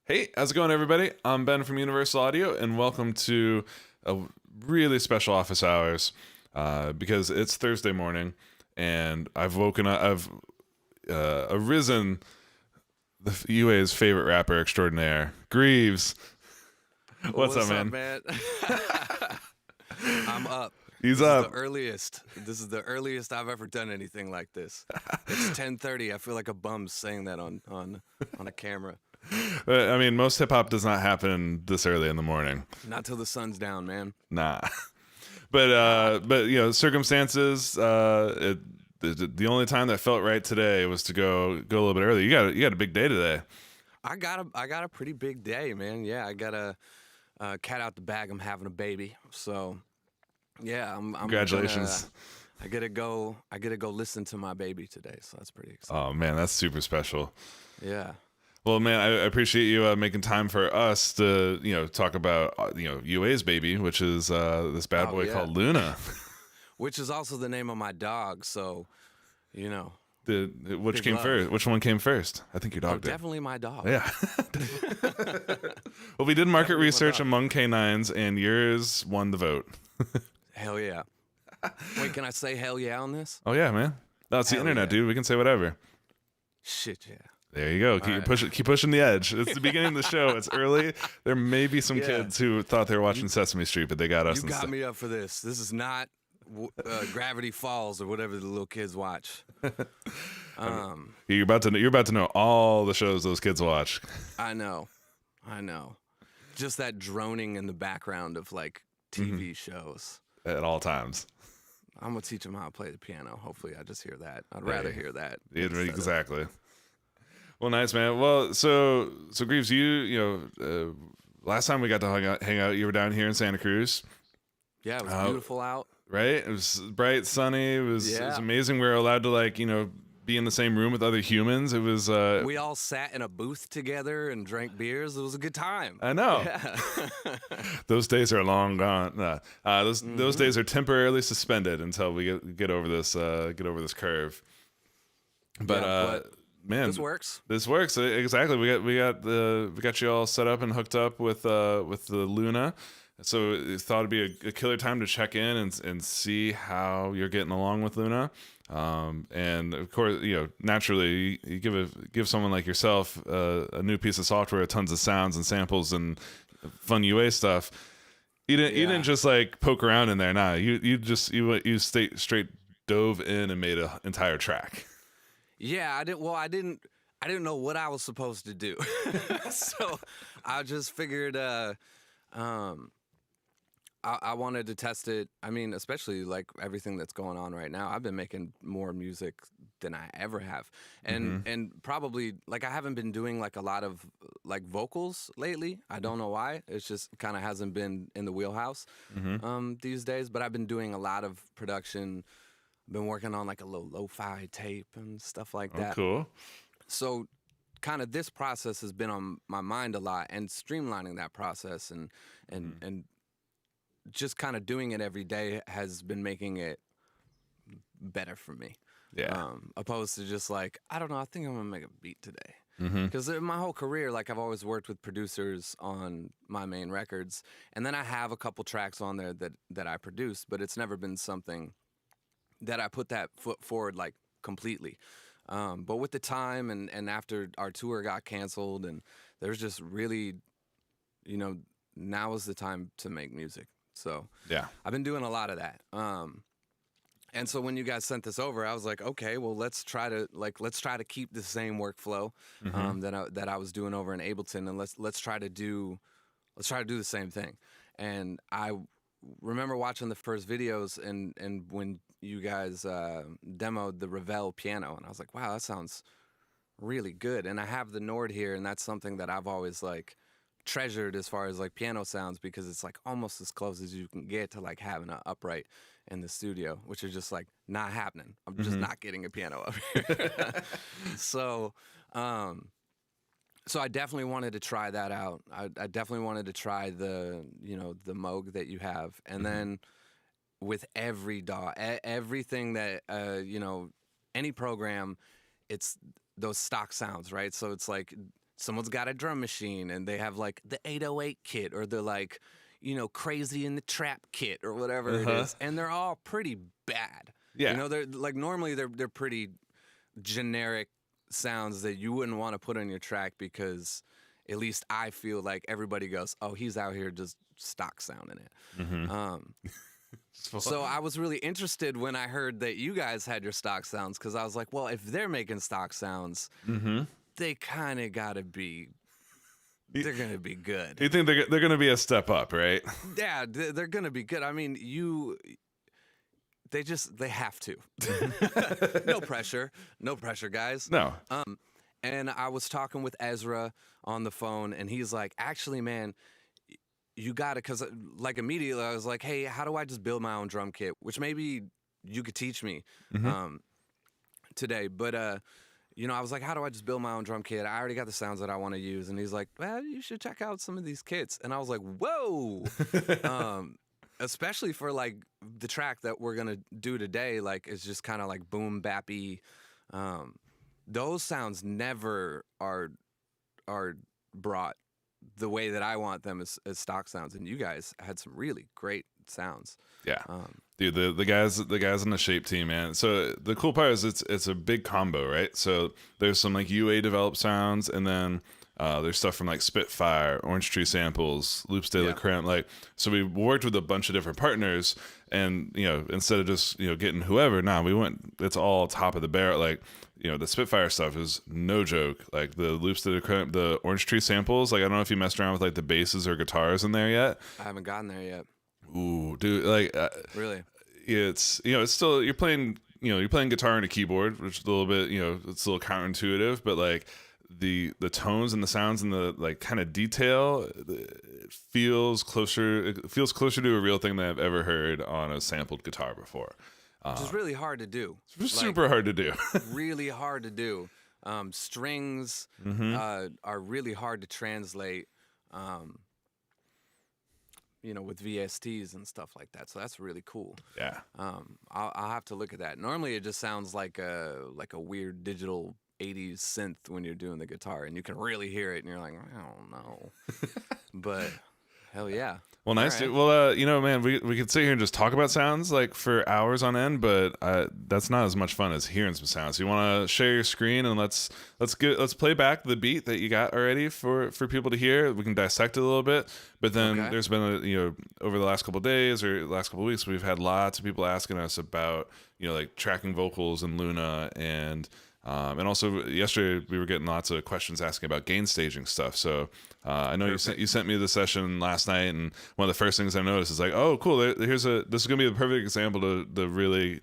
Hey, how's it going, everybody? I'm Ben from Universal Audio, and welcome to a really special office hours because it's Thursday morning, and I've woken up. I've arisen the UA's favorite rapper extraordinaire, Grieves. What's up, What's up, man? man? I'm up. He's This is the up. earliest. This is the earliest I've ever done anything like this. It's 10:30. I feel like a bum saying that on a camera. I mean, most hip hop does not happen this early in the morning. Not till the sun's down, man. Nah. But circumstances. The only time that felt right today was to go a little bit early. You got a big day today. I got a pretty big day, man. Yeah, I got a cat out the bag. I'm having a baby, so yeah, I'm Congratulations. I get to go. I get to go listen to my baby today, so that's pretty exciting. Oh man, that's super special. Yeah. Well, man, I appreciate you making time for us to talk about UA's baby, which is this bad Oh boy yeah. called Luna. Which is also the name of my dog, so you know. Which Big came love. first? Which one came first? I think your Oh, dog did. definitely my dog. Yeah. Well, we did market Definitely my research dog. among canines, and yours won the vote. Hell yeah. Wait, can I say hell yeah on this? Oh yeah, man. That's the Hell internet, yeah. dude. We can say whatever. Shit, yeah. There you go. right. Keep pushing the edge. It's the beginning of the show. It's early. There may be some Yeah. kids who thought they were watching Sesame Street, but they got us You got instead. me up for this. This is not Gravity Falls or whatever the little kids watch. You're about to know all the shows those kids watch. I know. Just that droning in the background of like TV shows. At all times. I'm gonna teach them how to play the piano. Hopefully, I just hear that. I'd rather Hey. hear that. Yeah, instead of- exactly. Well, nice, man. Well, so Greaves, last time we got to hang out, you were down here in Santa Cruz, Yeah, it was Oh. beautiful out. right? It was bright, sunny. It was Yeah. amazing. We were allowed to be in the same room with other humans. It was We all sat in a booth together and drank beers. It was a good time. I know. Yeah. Those days are long gone. Those Mm-hmm. days are temporarily suspended until we get over this curve. But, but man, this works. This works exactly. We got you all set up and hooked up with the Luna. So it thought it'd be a killer time to check in and see how you're getting along with Luna. And of course, naturally, you give someone like yourself a new piece of software, tons of sounds and samples and fun UA stuff. You didn't just like poke around in there. Nah, you straight dove in and made an entire track. Yeah, I didn't know what I was supposed to do. So I just figured I wanted to test it. I mean, especially like everything that's going on right now. I've been making more music than I ever have. And probably like I haven't been doing like a lot of like vocals lately. I don't know why. It's just kind of hasn't been in the wheelhouse these days, but I've been doing a lot of production. Been working on like a little lo-fi tape and stuff like that. Oh, cool. So kind of this process has been on my mind a lot, and streamlining that process and just kind of doing it every day has been making it better for me. Yeah. Opposed to just like, I don't know, I think I'm gonna make a beat today. Because in my whole career, like I've always worked with producers on my main records, and then I have a couple tracks on there that I produce, but it's never been something that I put that foot forward like completely. But with the time and after our tour got canceled, and there's just really, now is the time to make music. So Yeah. I've been doing a lot of that. And so when you guys sent this over, I was like, okay, well let's try to keep the same workflow that I was doing over in Ableton, and let's try to do the same thing. And I remember watching the first videos and when you guys demoed the Ravel piano, and I was like, wow, that sounds really good. And I have the Nord here, and that's something that I've always like treasured as far as like piano sounds, because it's like almost as close as you can get to like having an upright in the studio, which is just like not happening. I'm just not getting a piano up here. So I definitely wanted to try that out. I definitely wanted to try the Moog that you have, and then with every DAW, everything that any program, it's those stock sounds, right? So it's like someone's got a drum machine and they have like the 808 kit, or they're like, crazy in the trap kit or whatever it is, and they're all pretty bad. Yeah. They're like, normally they're pretty generic sounds that you wouldn't want to put on your track, because at least I feel like everybody goes, oh, he's out here just stock sounding it. So I was really interested when I heard that you guys had your stock sounds, because I was like, well, if they're making stock sounds, they kind of got to be, they're going to be good. You think they're going to be a step up, right? Yeah, they're going to be good. I mean, they have to. No pressure, guys. No. And I was talking with Ezra on the phone, and he's like, actually, man, you got it. Because, like, immediately I was like, hey, how do I just build my own drum kit? Which maybe you could teach me today. But, I was like, how do I just build my own drum kit? I already got the sounds that I want to use. And he's like, well, you should check out some of these kits. And I was like, whoa. Especially for, like, the track that we're going to do today. Like, it's just kind of like boom bappy. Those sounds never are brought the way that I want them as stock sounds, and you guys had some really great sounds. Yeah, dude, the guys on the Shape team, man. So the cool part is it's a big combo, right? So there's some like UA developed sounds, and then there's stuff from like Spitfire, Orange Tree Samples, Loops de la Creme. Like, so we worked with a bunch of different partners, and instead of just getting whoever, we went. It's all top of the barrel. Like, the Spitfire stuff is no joke. Like the Loops de la Creme, the Orange Tree Samples. Like, I don't know if you messed around with like the basses or guitars in there yet. I haven't gotten there yet. Ooh, dude, like really, it's it's still you're playing guitar and a keyboard, which is a little bit it's a little counterintuitive, but like the tones and the sounds and the like kind of detail, it feels closer to a real thing that I've ever heard on a sampled guitar before. Which is really hard to do. It's super hard to do. Really hard to do. Strings are really hard to translate. With VSTs and stuff like that. So that's really cool. Yeah. I'll have to look at that. Normally it just sounds like a weird digital 80s synth when you're doing the guitar, and you can really hear it, and you're like, I don't know. But hell yeah. Well, nice. Right. Well, man, we could sit here and just talk about sounds like for hours on end, but that's not as much fun as hearing some sounds. You want to share your screen, and let's play back the beat that you got already for people to hear. We can dissect it a little bit, but then there's been over the last couple of days or last couple of weeks, we've had lots of people asking us about like tracking vocals in Luna, and also yesterday we were getting lots of questions asking about gain staging stuff. So I know you sent me the session last night, and one of the first things I noticed is like, oh, cool. This is gonna be the perfect example to really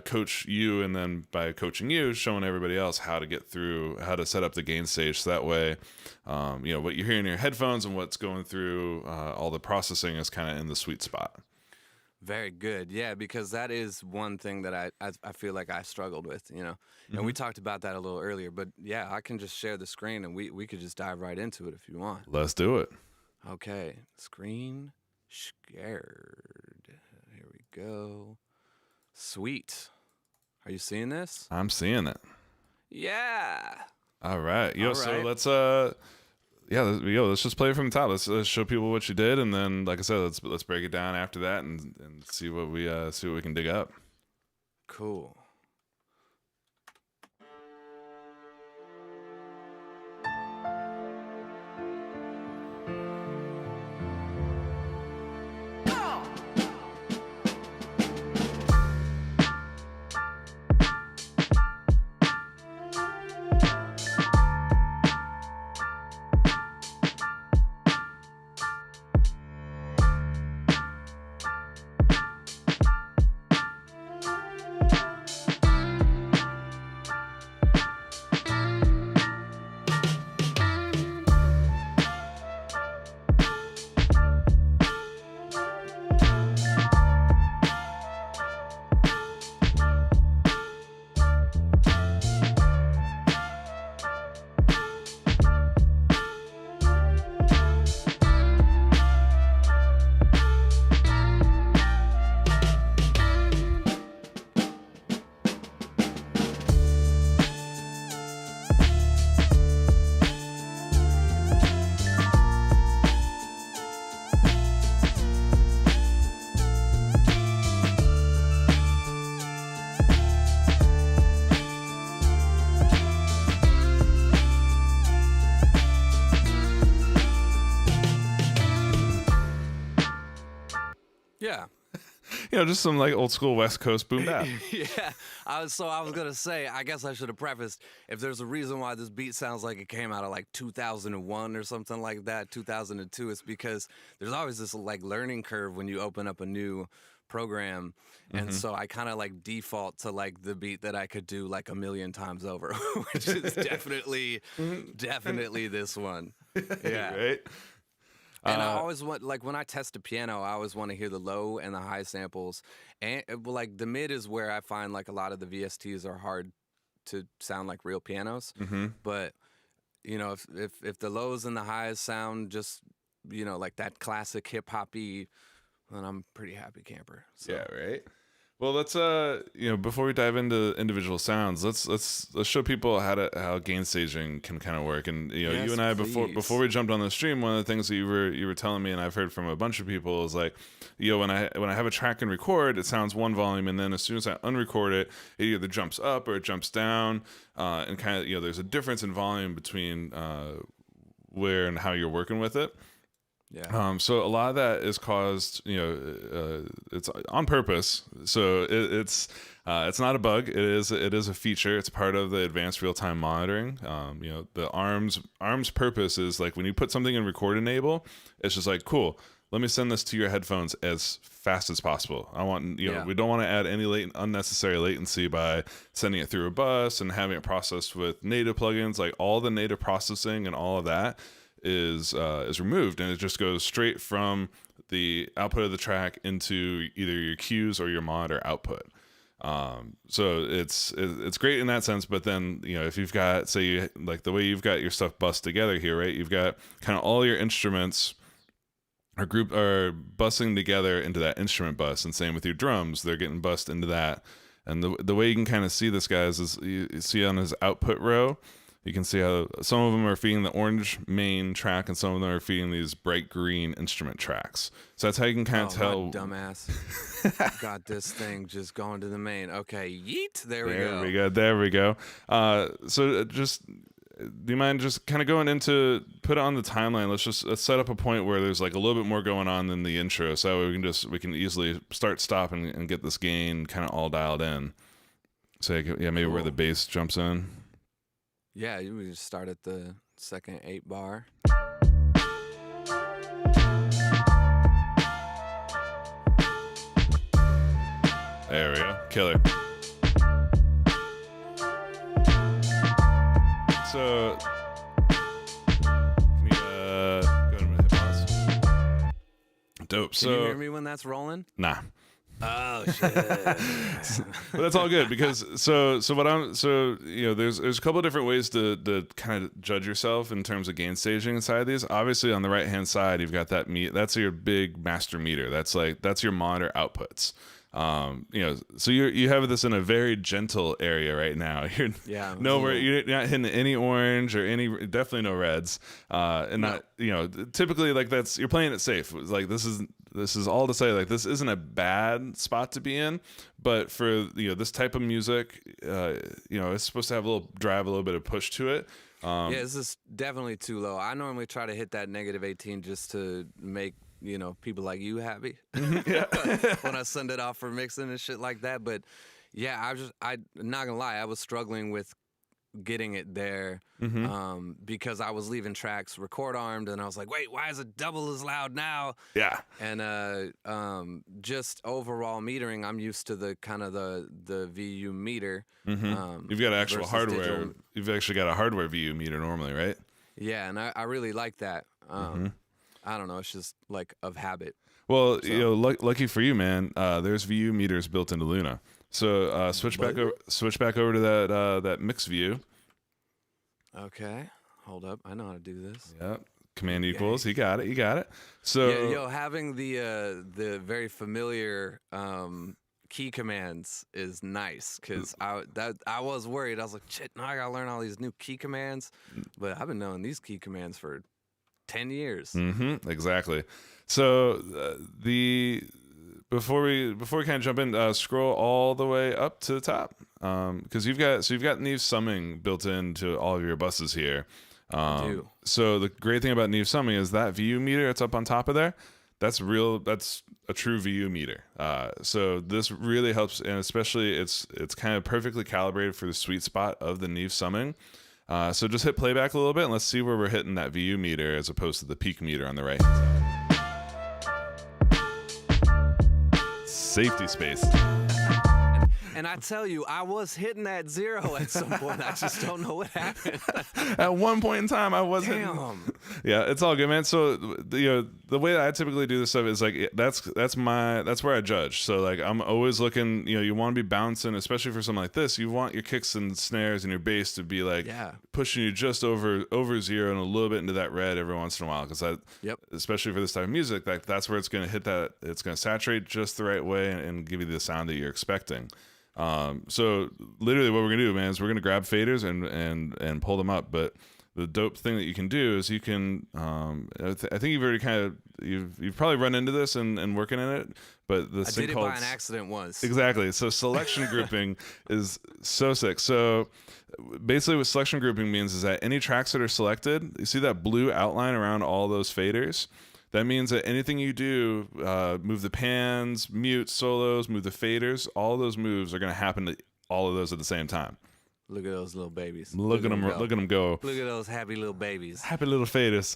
coach you, and then by coaching you, showing everybody else how to set up the gain stage. So that way, what you're hearing in your headphones and what's going through all the processing is kind of in the sweet spot. Very good. Yeah, because that is one thing that I feel like I struggled with, and we talked about that a little earlier, but yeah, I can just share the screen and we could just dive right into it if you want. Let's do it. Okay. Screen shared. Here we go. Sweet. Are you seeing this? I'm seeing it. Yeah. All right. All right. So let's just play it from the top. Let's show people what you did, and then, like I said, let's break it down after that and see what we can dig up. Cool. Yeah. Just some like old school West Coast boom bap. Yeah. I was gonna say, I guess I should have prefaced, if there's a reason why this beat sounds like it came out of like 2001 or something like that, 2002, it's because there's always this like learning curve when you open up a new program. And so I kind of like default to like the beat that I could do like a million times over, which is definitely this one. Yeah. Right. And I always want, like, when I test a piano, I always want to hear the low and the high samples. And, well, like, the mid is where I find, like, a lot of the VSTs are hard to sound like real pianos. But, if the lows and the highs sound just, like that classic hip hoppy, then I'm a pretty happy camper. So. Yeah, right. Well, let's before we dive into individual sounds, let's show people how gain staging can kind of work. And Yes, you and I please. before we jumped on the stream, one of the things that you were telling me, and I've heard from a bunch of people, is like, when I have a track and record, it sounds one volume, and then as soon as I unrecord it, it either jumps up or it jumps down, and kind of there's a difference in volume between where and how you're working with it. Yeah. So a lot of that is caused, it's on purpose. So it's not a bug. It is a feature. It's part of the advanced real time monitoring. The ARM's purpose is like when you put something in record enable, it's just like, cool. Let me send this to your headphones as fast as possible. I want, we don't want to add any unnecessary latency by sending it through a bus and having it processed with native plugins. Like all the native processing and all of that is removed, and it just goes straight from the output of the track into either your cues or your monitor output. So it's great in that sense. But then if you've got, say, you like the way you've got your stuff bussed together here, right? You've got kind of all your instruments are bussing together into that instrument bus, and same with your drums, they're getting bussed into that. And the way you can kind of see this, guys, is you see on his output row. You can see how some of them are feeding the orange main track and some of them are feeding these bright green instrument tracks. So that's how you can kind of tell. My dumbass. Got this thing just going to the main. Okay, yeet. There we go. So just, do you mind just kind of going into, put it on the timeline? Let's set up a point where there's like a little bit more going on than the intro. So we can easily start, stop, and get this gain kind of all dialed in. So maybe Cool. Where the bass jumps in. Yeah, we just start at the second 8 bar. There we go. Killer. So, can you go ahead and hit pause? Dope. Can you hear me when that's rolling? Nah. Oh shit! But that's all good because there's a couple of different ways to kind of judge yourself in terms of gain staging inside these. Obviously, on the right hand side, you've got that that's your big master meter. That's your monitor outputs. So you have this in a very gentle area right now. You're you're not hitting any orange or definitely no reds, and not typically like you're playing it safe. Like this is all to say, like, this isn't a bad spot to be in, but for this type of music, it's supposed to have a little bit of push to it. This is definitely too low. I normally try to hit that -18 just to make people like you happy when I send it off for mixing and shit like that. But yeah, I'm not gonna lie, I was struggling with getting it there because I was leaving tracks record armed, and I was like, wait, why is it double as loud now? Yeah. And just overall metering, I'm used to the kind of the VU meter. You've got actual hardware. Digital. You've actually got a hardware VU meter normally, right? Yeah, and I really like that. I don't know, it's just like of habit. Well, lucky for you, man. There's VU meters built into Luna. So switch back over to that mix view. Okay, hold up. I know how to do this. Yep. Command equals. You got it. So having the very familiar key commands is nice, because I was worried. I was like, shit, now I gotta learn all these new key commands. But I've been knowing these key commands for 10 years. Exactly. So before we kind of jump in, scroll all the way up to the top, because you've got Neve summing built into all of your buses here. I do. So the great thing about Neve summing is that VU meter that's up on top of there, That's real. That's a true VU meter. So this really helps, and especially it's kind of perfectly calibrated for the sweet spot of the Neve summing. So just hit playback a little bit, and let's see where we're hitting that VU meter as opposed to the peak meter on the right hand side. Safety space. And I tell you, I was hitting that 0 at some point. I just don't know what happened. At one point in time, I was hitting. Yeah, it's all good, man. So the way that I typically do this stuff is like that's where I judge. So like I'm always looking. You want to be bouncing, especially for something like this. You want your kicks and snares and your bass to be like pushing you just over 0 and a little bit into that red every once in a while, because especially for this type of music, that's where it's going to hit that. It's going to saturate just the right way and give you the sound that you're expecting. So literally what we're gonna do, man, is we're gonna grab faders and pull them up. But the dope thing that you can do is you can, I think you've already you've probably run into this and working in it, but I did it by an accident once. Exactly. So selection grouping is so sick. So basically what selection grouping means is that any tracks that are selected, you see that blue outline around all those faders? That means that anything you do, move the pans, mute, solos, move the faders, all those moves are going to happen to all of those at the same time. Look at those little babies. Look at them go. Look at those happy little babies. Happy little faders.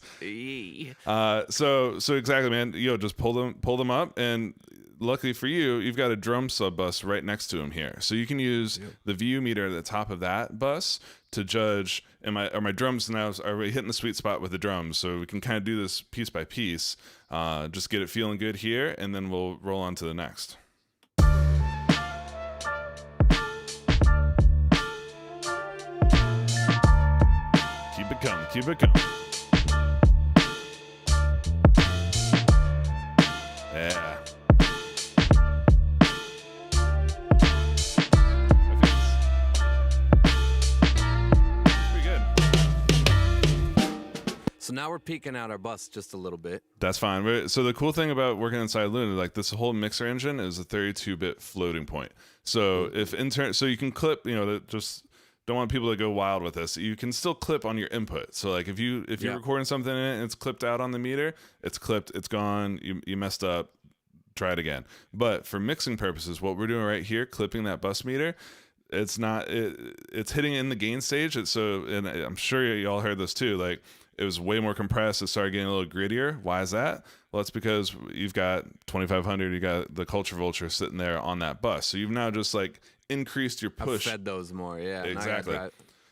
So exactly, man. Just pull them up, and luckily for you, you've got a drum sub bus right next to them here. So you can use the VU meter at the top of that bus to judge, are my drums now, are we hitting the sweet spot with the drums? So we can kind of do this piece by piece, just get it feeling good here, and then we'll roll on to the next. Keep it coming. Yeah. So now we're peeking out our bus just a little bit. That's fine. So the cool thing about working inside Luna, like this whole mixer engine is a 32-bit floating point. So so you can clip, just don't want people to go wild with this. You can still clip on your input. So like if you're recording something in it and it's clipped out on the meter, it's clipped, it's gone, you messed up, try it again. But for mixing purposes, what we're doing right here, clipping that bus meter, it's hitting in the gain stage. And I'm sure y'all heard this too, like it was way more compressed. It started getting a little grittier. Why is that? Well, it's because you've got 2500, you got the Culture Vulture sitting there on that bus. So you've now just like increased your push. I've fed those more, yeah. Exactly.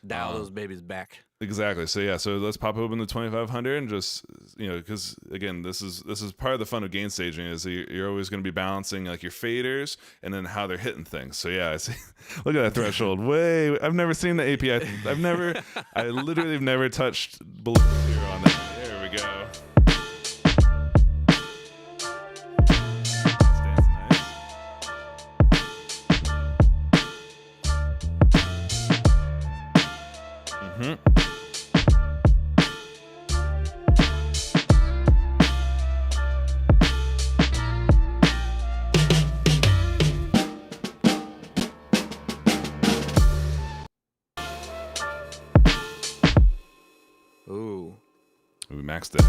Dial those babies back. Exactly. So let's pop open the 2500 and just, because again, this is part of the fun of gain staging is you're always going to be balancing like your faders and then how they're hitting things. So yeah, I see. Look at that threshold. I've never seen the API. I literally have never touched below 0 on that. There we go. Ooh, we maxed it.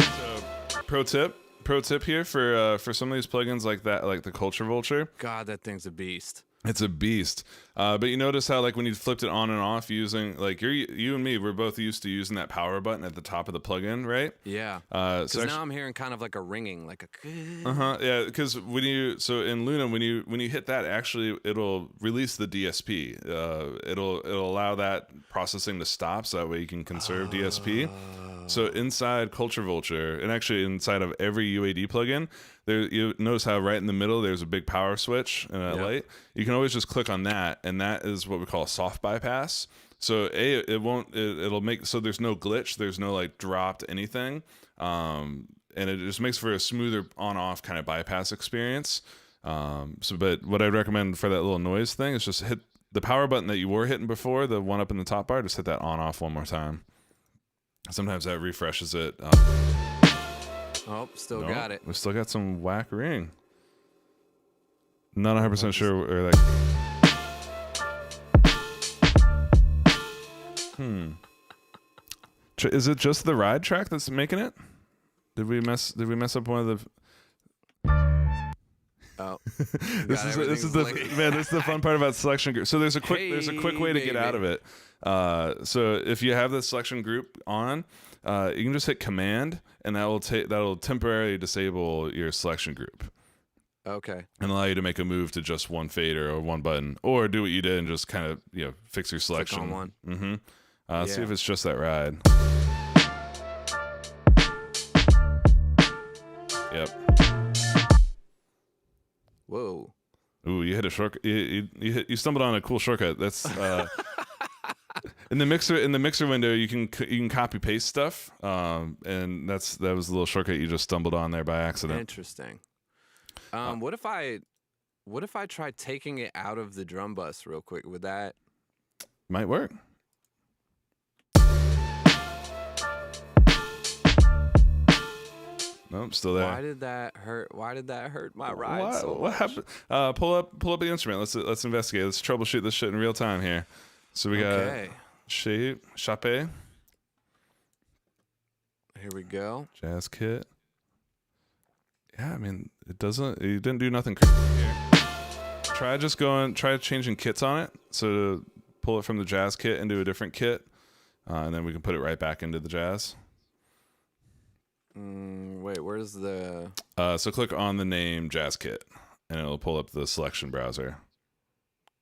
So pro tip here for some of these plugins like that, like the Culture Vulture. God, that thing's a beast. It's a beast. But you notice how like when you flipped it on and off using like you and me, we're both used to using that power button at the top of the plugin, right? Yeah. Because now I'm hearing kind of like a ringing, like a. Yeah. Because in Luna, when you hit that, actually it'll release the DSP. It'll allow that processing to stop, so that way you can conserve DSP. So inside Culture Vulture, and actually inside of every UAD plugin, you notice how right in the middle there's a big power switch and a light. You can always just click on that, and that is what we call a soft bypass. So it'll make so there's no glitch, there's no like dropped anything, and it just makes for a smoother on-off kind of bypass experience. But what I'd recommend for that little noise thing is just hit the power button that you were hitting before, the one up in the top bar. Just hit that on-off one more time. Sometimes that refreshes it. Still got it. We still got some whack ring. Not 100% sure where like. Is it just the ride track that's making it? Did we mess up one of the? Oh, This is the man. This is the fun part about selection group. So there's a quick way to get out of it. So if you have the selection group on, you can just hit Command, and that'll temporarily disable your selection group. Okay. And allow you to make a move to just one fader or one button, or do what you did and just kind of fix your selection. Click on one. Mm-hmm. Let's see if it's just that ride. Yep. Whoa. Ooh, you hit a shortcut. You stumbled on a cool shortcut. That's in the mixer window. You can copy paste stuff, and that was a little shortcut you just stumbled on there by accident. Interesting. What if I tried taking it out of the drum bus real quick? Would that might work? Nope, still there. Why did that hurt my ride so much? What happened? Pull up the instrument. Let's investigate. Let's troubleshoot this shit in real time here. So we got shape. Here we go. Jazz kit. Yeah, I mean it didn't do nothing crazy here. Try changing kits on it. So to pull it from the jazz kit into a different kit, and then we can put it right back into the jazz. Wait, where's the? So click on the name Jazz Kit, and it'll pull up the selection browser.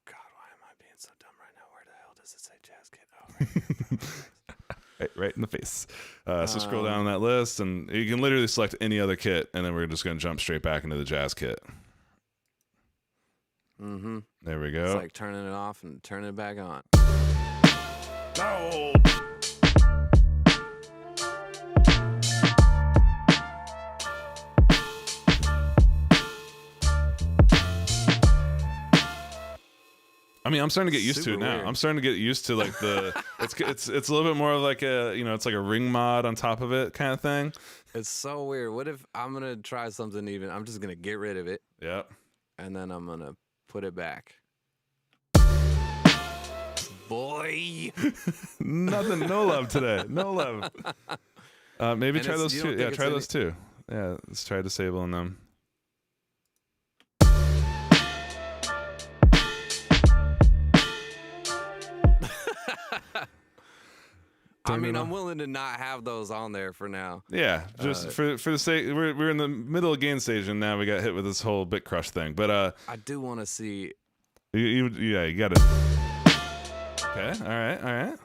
God, why am I being so dumb right now? Where the hell does it say Jazz Kit? Oh, right in the face. So scroll down that list, and you can literally select any other kit, and then we're just going to jump straight back into the Jazz Kit. Mm-hmm. There we go. It's like turning it off and turning it back on. No. I mean, I'm starting to get used to it now. Weird. I'm starting to get used to like it's a little bit more of like it's like a ring mod on top of it kind of thing. It's so weird. What if I'm gonna try something even? I'm just gonna get rid of it. Yep. And then I'm gonna put it back. Boy. Nothing. No love today. No love. Maybe And try those two. Yeah, try those two. Yeah, let's try disabling them. I mean, I'm willing to not have those on there for now. Yeah, just for the sake, we're in the middle of gain stage, and now we got hit with this whole bit crush thing. But I do want to see. You got it. Okay, all right.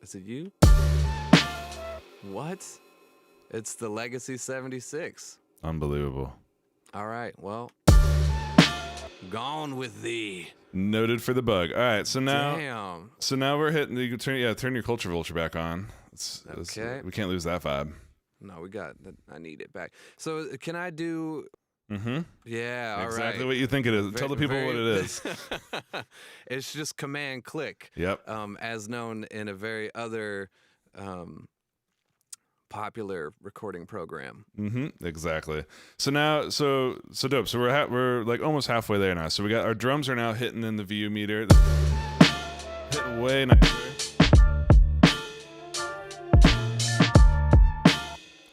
Is it you? What? It's the Legacy 76. Unbelievable. All right, well, gone with thee. Noted for the bug. All right, so now, damn. So now we're hitting. You can turn your culture vulture back on. Okay. We can't lose that vibe. No, I need it back. So can I do? Mm-hmm. Yeah. All right. Exactly what you think it is. Tell the people what it is. It's just command click. Yep. As known in a very other popular recording program. Mm-hmm. Exactly. So now, so dope. So we're like almost halfway there now. So we got our drums are now hitting in the VU meter. Hitting way nicer.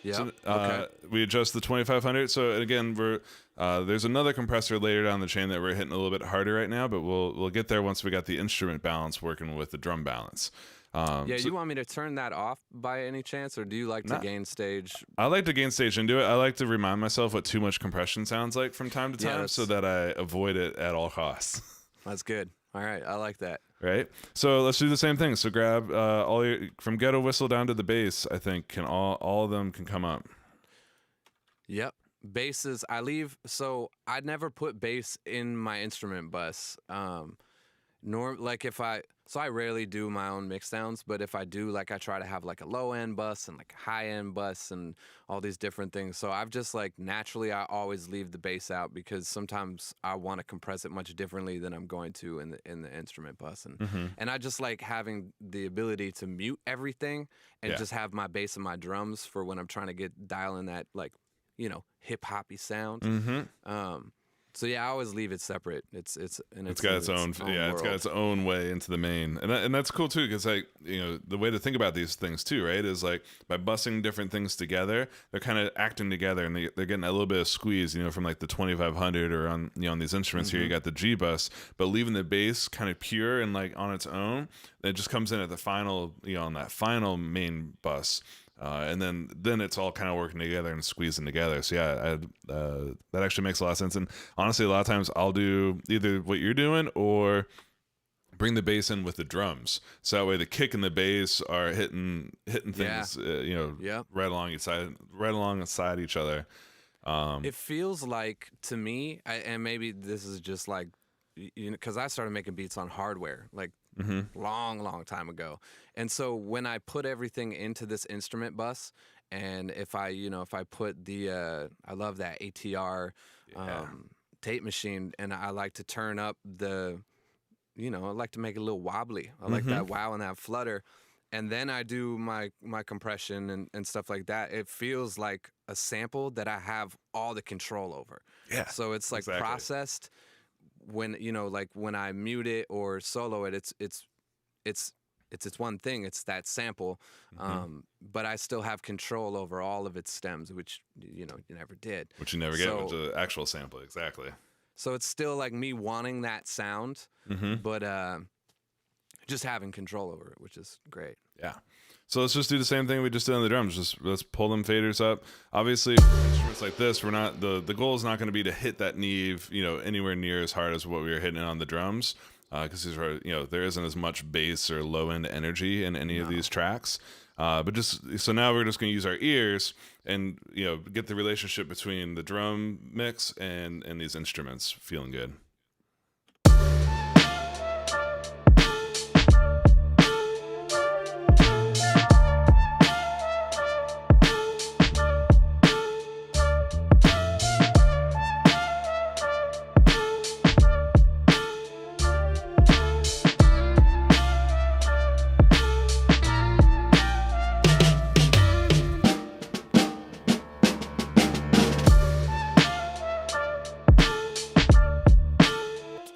Yeah. So, okay. We adjust the 2500. So again, there's another compressor later down the chain that we're hitting a little bit harder right now, but we'll get there once we got the instrument balance working with the drum balance. You want me to turn that off by any chance, or do you like to gain stage? I like to gain stage into it. I like to remind myself what too much compression sounds like from time to time, Yes. so that I avoid it at all costs. That's good. All right, I like that. Right. So let's do the same thing. So grab all your from ghetto whistle down to the bass. I think can all of them can come up. Yep. Basses. So I never put bass in my instrument bus. I rarely do my own mix downs, but if I do, like I try to have like a low end bus and like a high end bus and all these different things. So I've just like naturally I always leave the bass out because sometimes I want to compress it much differently than I'm going to in the instrument bus, and I just like having the ability to mute everything and just have my bass and my drums for when I'm trying to dial in that like hip hoppy sound. So yeah, I always leave it separate. It's It's got its own, yeah, it's got its own way into the main, and that's cool too, because like, you know, the way to think about these things too, right, is like by bussing different things together, they're kind of acting together, and they're getting a little bit of squeeze, you know, from like the 2500 or on, you know, on these instruments here, you got the G bus, but leaving the bass kind of pure and like on its own, it just comes in at the final, you know, on that final main bus. And then it's all kind of working together and squeezing together. So yeah, that actually makes a lot of sense. And honestly, a lot of times I'll do either what you're doing or bring the bass in with the drums. So that way the kick and the bass are hitting things, you know, right alongside each other. It feels like to me, and maybe this is just like, you know, because I started making beats on hardware like long time ago, and so when I put everything into this instrument bus, and if I put the I love that ATR tape machine, and I like to turn up the, you know, I like to make it a little wobbly. I like that wow and that flutter. And then I do my compression and stuff like that. It feels like a sample that I have all the control over. Yeah. So it's like processed when, you know, like when I mute it or solo it, it's one thing. It's that sample. But I still have control over all of its stems, which, you know, you never did. Which you never get with the actual sample. Exactly. So it's still like me wanting that sound, but just having control over it, which is great. Yeah. So let's just do the same thing we just did on the drums. Just let's pull them faders up. Obviously, for instruments like this, we're not the goal is not going to be to hit that Neve, you know, anywhere near as hard as what we were hitting on the drums, because these are, you know, there isn't as much bass or low end energy in any of these tracks. But just so now we're just going to use our ears and, you know, get the relationship between the drum mix and these instruments feeling good.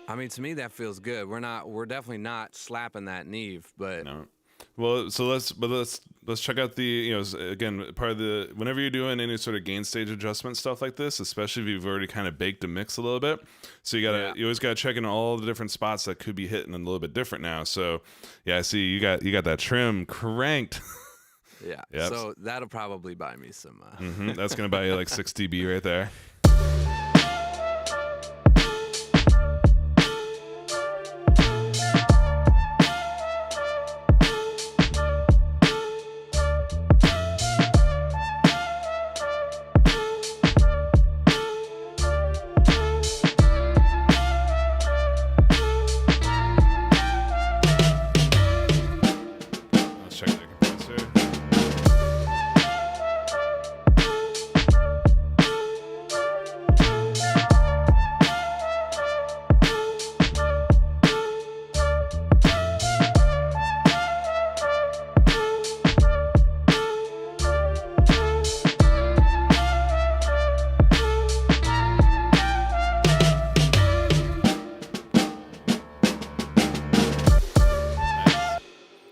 I mean, to me, that feels good. We're definitely not slapping that Neve, but No. Well, so let's check out the, you know, again, part of the, whenever you're doing any sort of gain stage adjustment stuff like this, especially if you've already kind of baked a mix a little bit, so you always gotta check in all the different spots that could be hitting a little bit different now. So yeah, I see you got that trim cranked. yeah. Yep. So that'll probably buy me some. That's gonna buy you like 6 dB right there.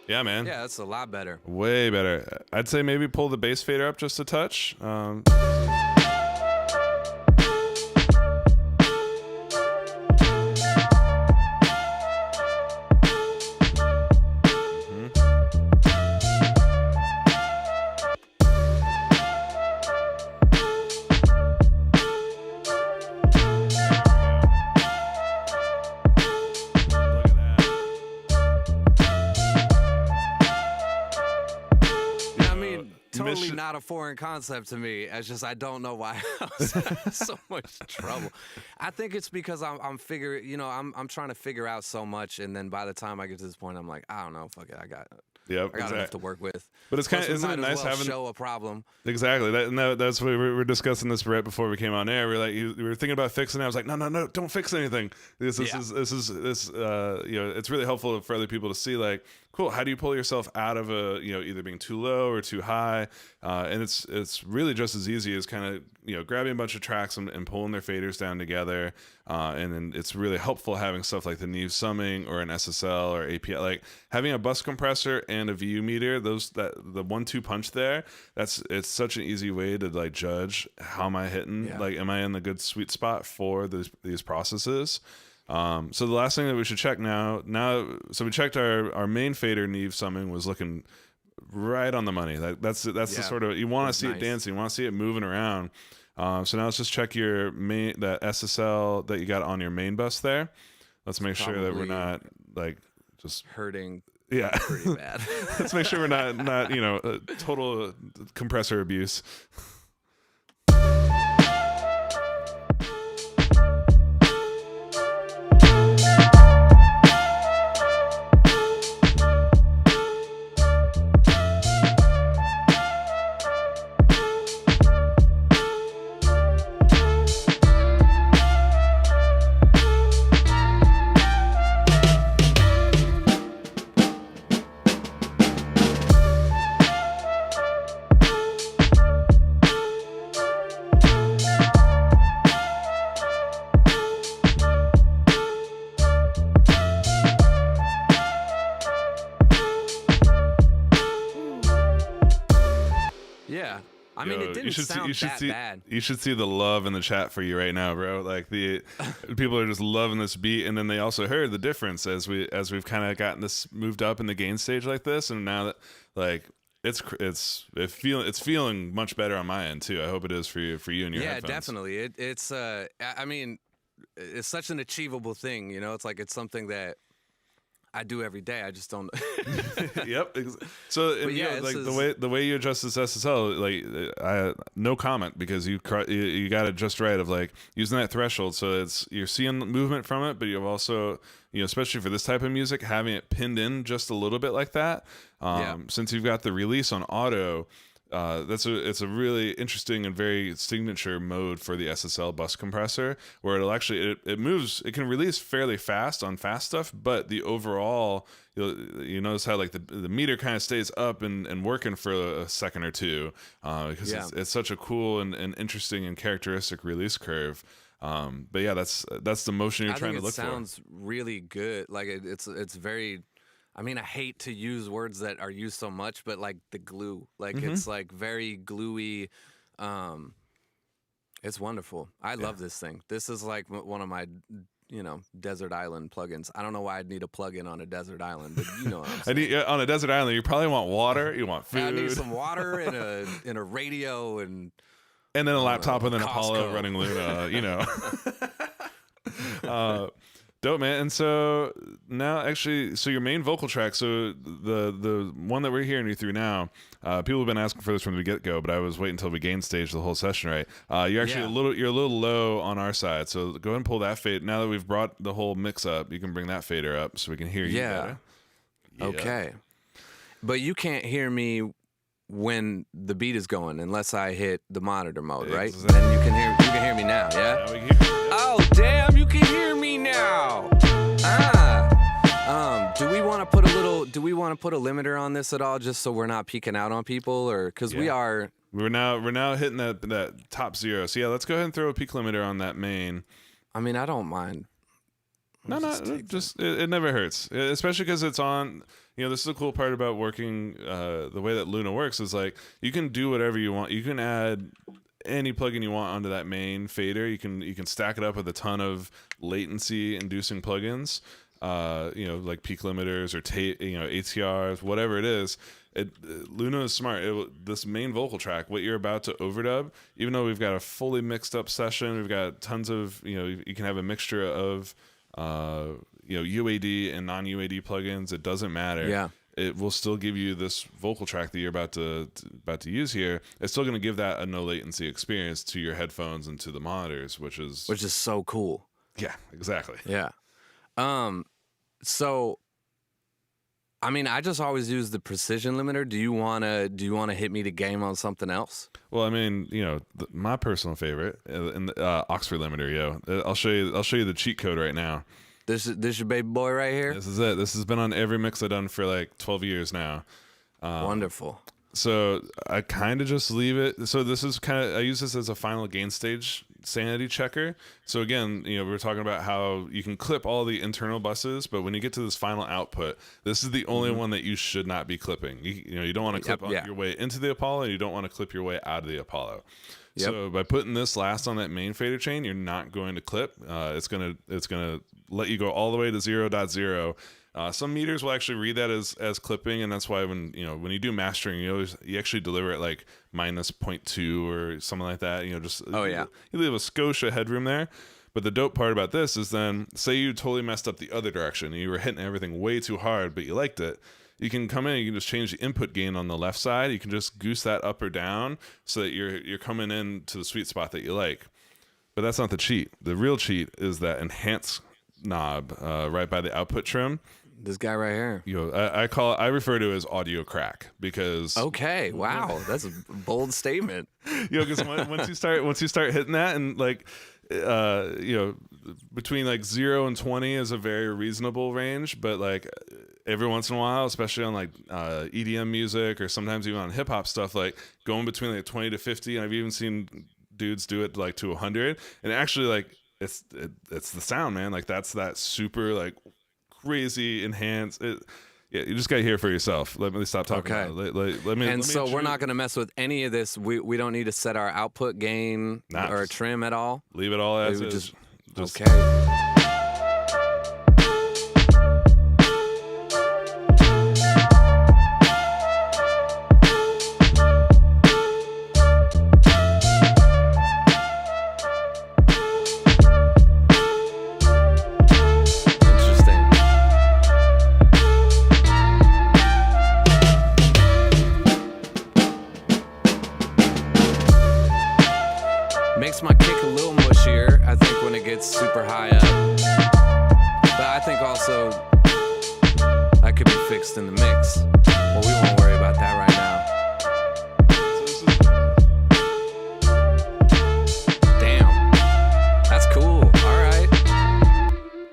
Yeah, man. Yeah, that's a lot better. Way better. I'd say maybe pull the bass fader up just a touch. Totally not a foreign concept to me. It's just I don't know why I was having so much trouble. I think it's because I'm figuring, you know, I'm trying to figure out so much, and then by the time I get to this point, I'm like, I don't know, fuck it, I got Yep, I got enough to work with. But it's kind of, Plus, we isn't might it as nice well having show a problem? exactly that's what we were discussing this right before we came on air. We're like, we were thinking about fixing it. I was like, no, don't fix anything. This Yeah. is it's really helpful for other people to see, like, cool, how do you pull yourself out of a, either being too low or too high, and it's really just as easy as kind of grabbing a bunch of tracks and pulling their faders down together, and then it's really helpful having stuff like the Neve summing or an SSL or API, like having a bus compressor and a VU meter. The 1-2 punch there, it's such an easy way to like judge how am I hitting, like am I in the good sweet spot for these processes. So the last thing that we should check now, so we checked our main fader Neve summing was looking right on the money. That's the sort of, you want to see it dancing, you want to see it moving around. So now let's just check your that SSL that you got on your main bus there. Let's make sure that we're not like just hurting. Yeah, pretty bad. Let's make sure we're not total compressor abuse. Yeah. I mean, it didn't sound that bad. You should see the love in the chat for you right now, bro. Like the people are just loving this beat, and then they also heard the difference as we've kind of gotten this moved up in the gain stage like this, and now that like it's feeling much better on my end too. I hope it is for you and your headphones. Yeah, definitely. It's I mean, it's such an achievable thing. It's like it's something that I do every day. I just don't. Yep. So the way you adjust this SSL, like no comment, because you got it just right of like using that threshold. So you're seeing movement from it, but you've also especially for this type of music, having it pinned in just a little bit like that. Since you've got the release on auto. It's a really interesting and very signature mode for the SSL bus compressor, where it'll actually it moves. It can release fairly fast on fast stuff, but the overall you notice how like the meter kind of stays up and working for a second or two, because it's such a cool and interesting and characteristic release curve. But yeah, that's the motion you're trying to look for. It sounds really good. Like it's very. I mean, I hate to use words that are used so much, but like the glue, like it's like very gluey. It's wonderful. I love this thing. This is like one of my, desert island plugins. I don't know why I'd need a plugin on a desert island, but you know what I'm saying. On a desert island, you probably want water. You want food. I need some water and a radio and then a laptop with an Costco. Apollo running Luna. Dope, man. And so now, actually, so your main vocal track, so the one that we're hearing you through now, people have been asking for this from the get-go, but I was waiting until we gain stage the whole session, right? You're actually you're a little low on our side, so go ahead and pull that fade. Now that we've brought the whole mix up, you can bring that fader up so we can hear you better. Yeah. Okay. But you can't hear me when the beat is going unless I hit the monitor mode, right? Exactly. Then you can hear me now, yeah? Now we can hear you. Oh, damn, you can hear me now. Do we want to put a limiter on this at all, just so we're not peeking out on people, or because we're now hitting that top 0. So yeah, let's go ahead and throw a peak limiter on that main. I mean, I don't mind. It never hurts, especially because it's on. This is the cool part about working the way that Luna works is like you can do whatever you want. You can add any plugin you want onto that main fader. You can stack it up with a ton of latency inducing plugins, like peak limiters or ATRs, whatever it is. Luna is smart. This main vocal track, what you're about to overdub, even though we've got a fully mixed up session, we've got tons of you can have a mixture of UAD and non-UAD plugins. It doesn't matter. Yeah. It will still give you this vocal track that you're about to use here. It's still going to give that a no latency experience to your headphones and to the monitors, which is so cool. Yeah, exactly. Yeah. So I mean, I just always use the precision limiter. Do you wanna hit me the game on something else? Well, I mean, my personal favorite, in the Oxford limiter, yo. I'll show you. I'll show you the cheat code right now. This your baby boy right here. This is it. This has been on every mix I've done for like 12 years now. Wonderful. So I kind of just leave it. So this is I use this as a final gain stage sanity checker. So again, we were talking about how you can clip all the internal buses, but when you get to this final output, this is the only one that you should not be clipping. You don't want to clip your way into the Apollo, and you don't want to clip your way out of the Apollo. Yep. So by putting this last on that main fader chain, you're not going to clip. It's gonna let you go all the way to 0.0. Some meters will actually read that as clipping, and that's why when you do mastering, you actually deliver it like minus 0.2 or something like that. You leave a skosh of headroom there. But the dope part about this is then, say you totally messed up the other direction, and you were hitting everything way too hard, but you liked it. You can come in and you can just change the input gain on the left side. You can just goose that up or down so that you're coming in to the sweet spot that you like. But that's not the cheat. The real cheat is that enhance knob right by the output trim. This guy right here. I refer to it as audio crack because. Okay, wow, that's a bold statement. Because once you start hitting that, and like, between like 0 and 20 is a very reasonable range, but like every once in a while, especially on like EDM music or sometimes even on hip hop stuff, like going between like 20 to 50, and I've even seen dudes do it like to 100, and actually like it's the sound, man. Like that's that super like crazy enhanced. You just got to hear it for yourself. Let me stop talking. Okay. Let me. We're not going to mess with any of this. We don't need to set our output gain or trim at all. Leave it all as is. Just okay. Makes my kick a little mushier, I think, when it gets super high up. But I think also that could be fixed in the mix. Well, we won't worry about that right now. Damn. That's cool. All right.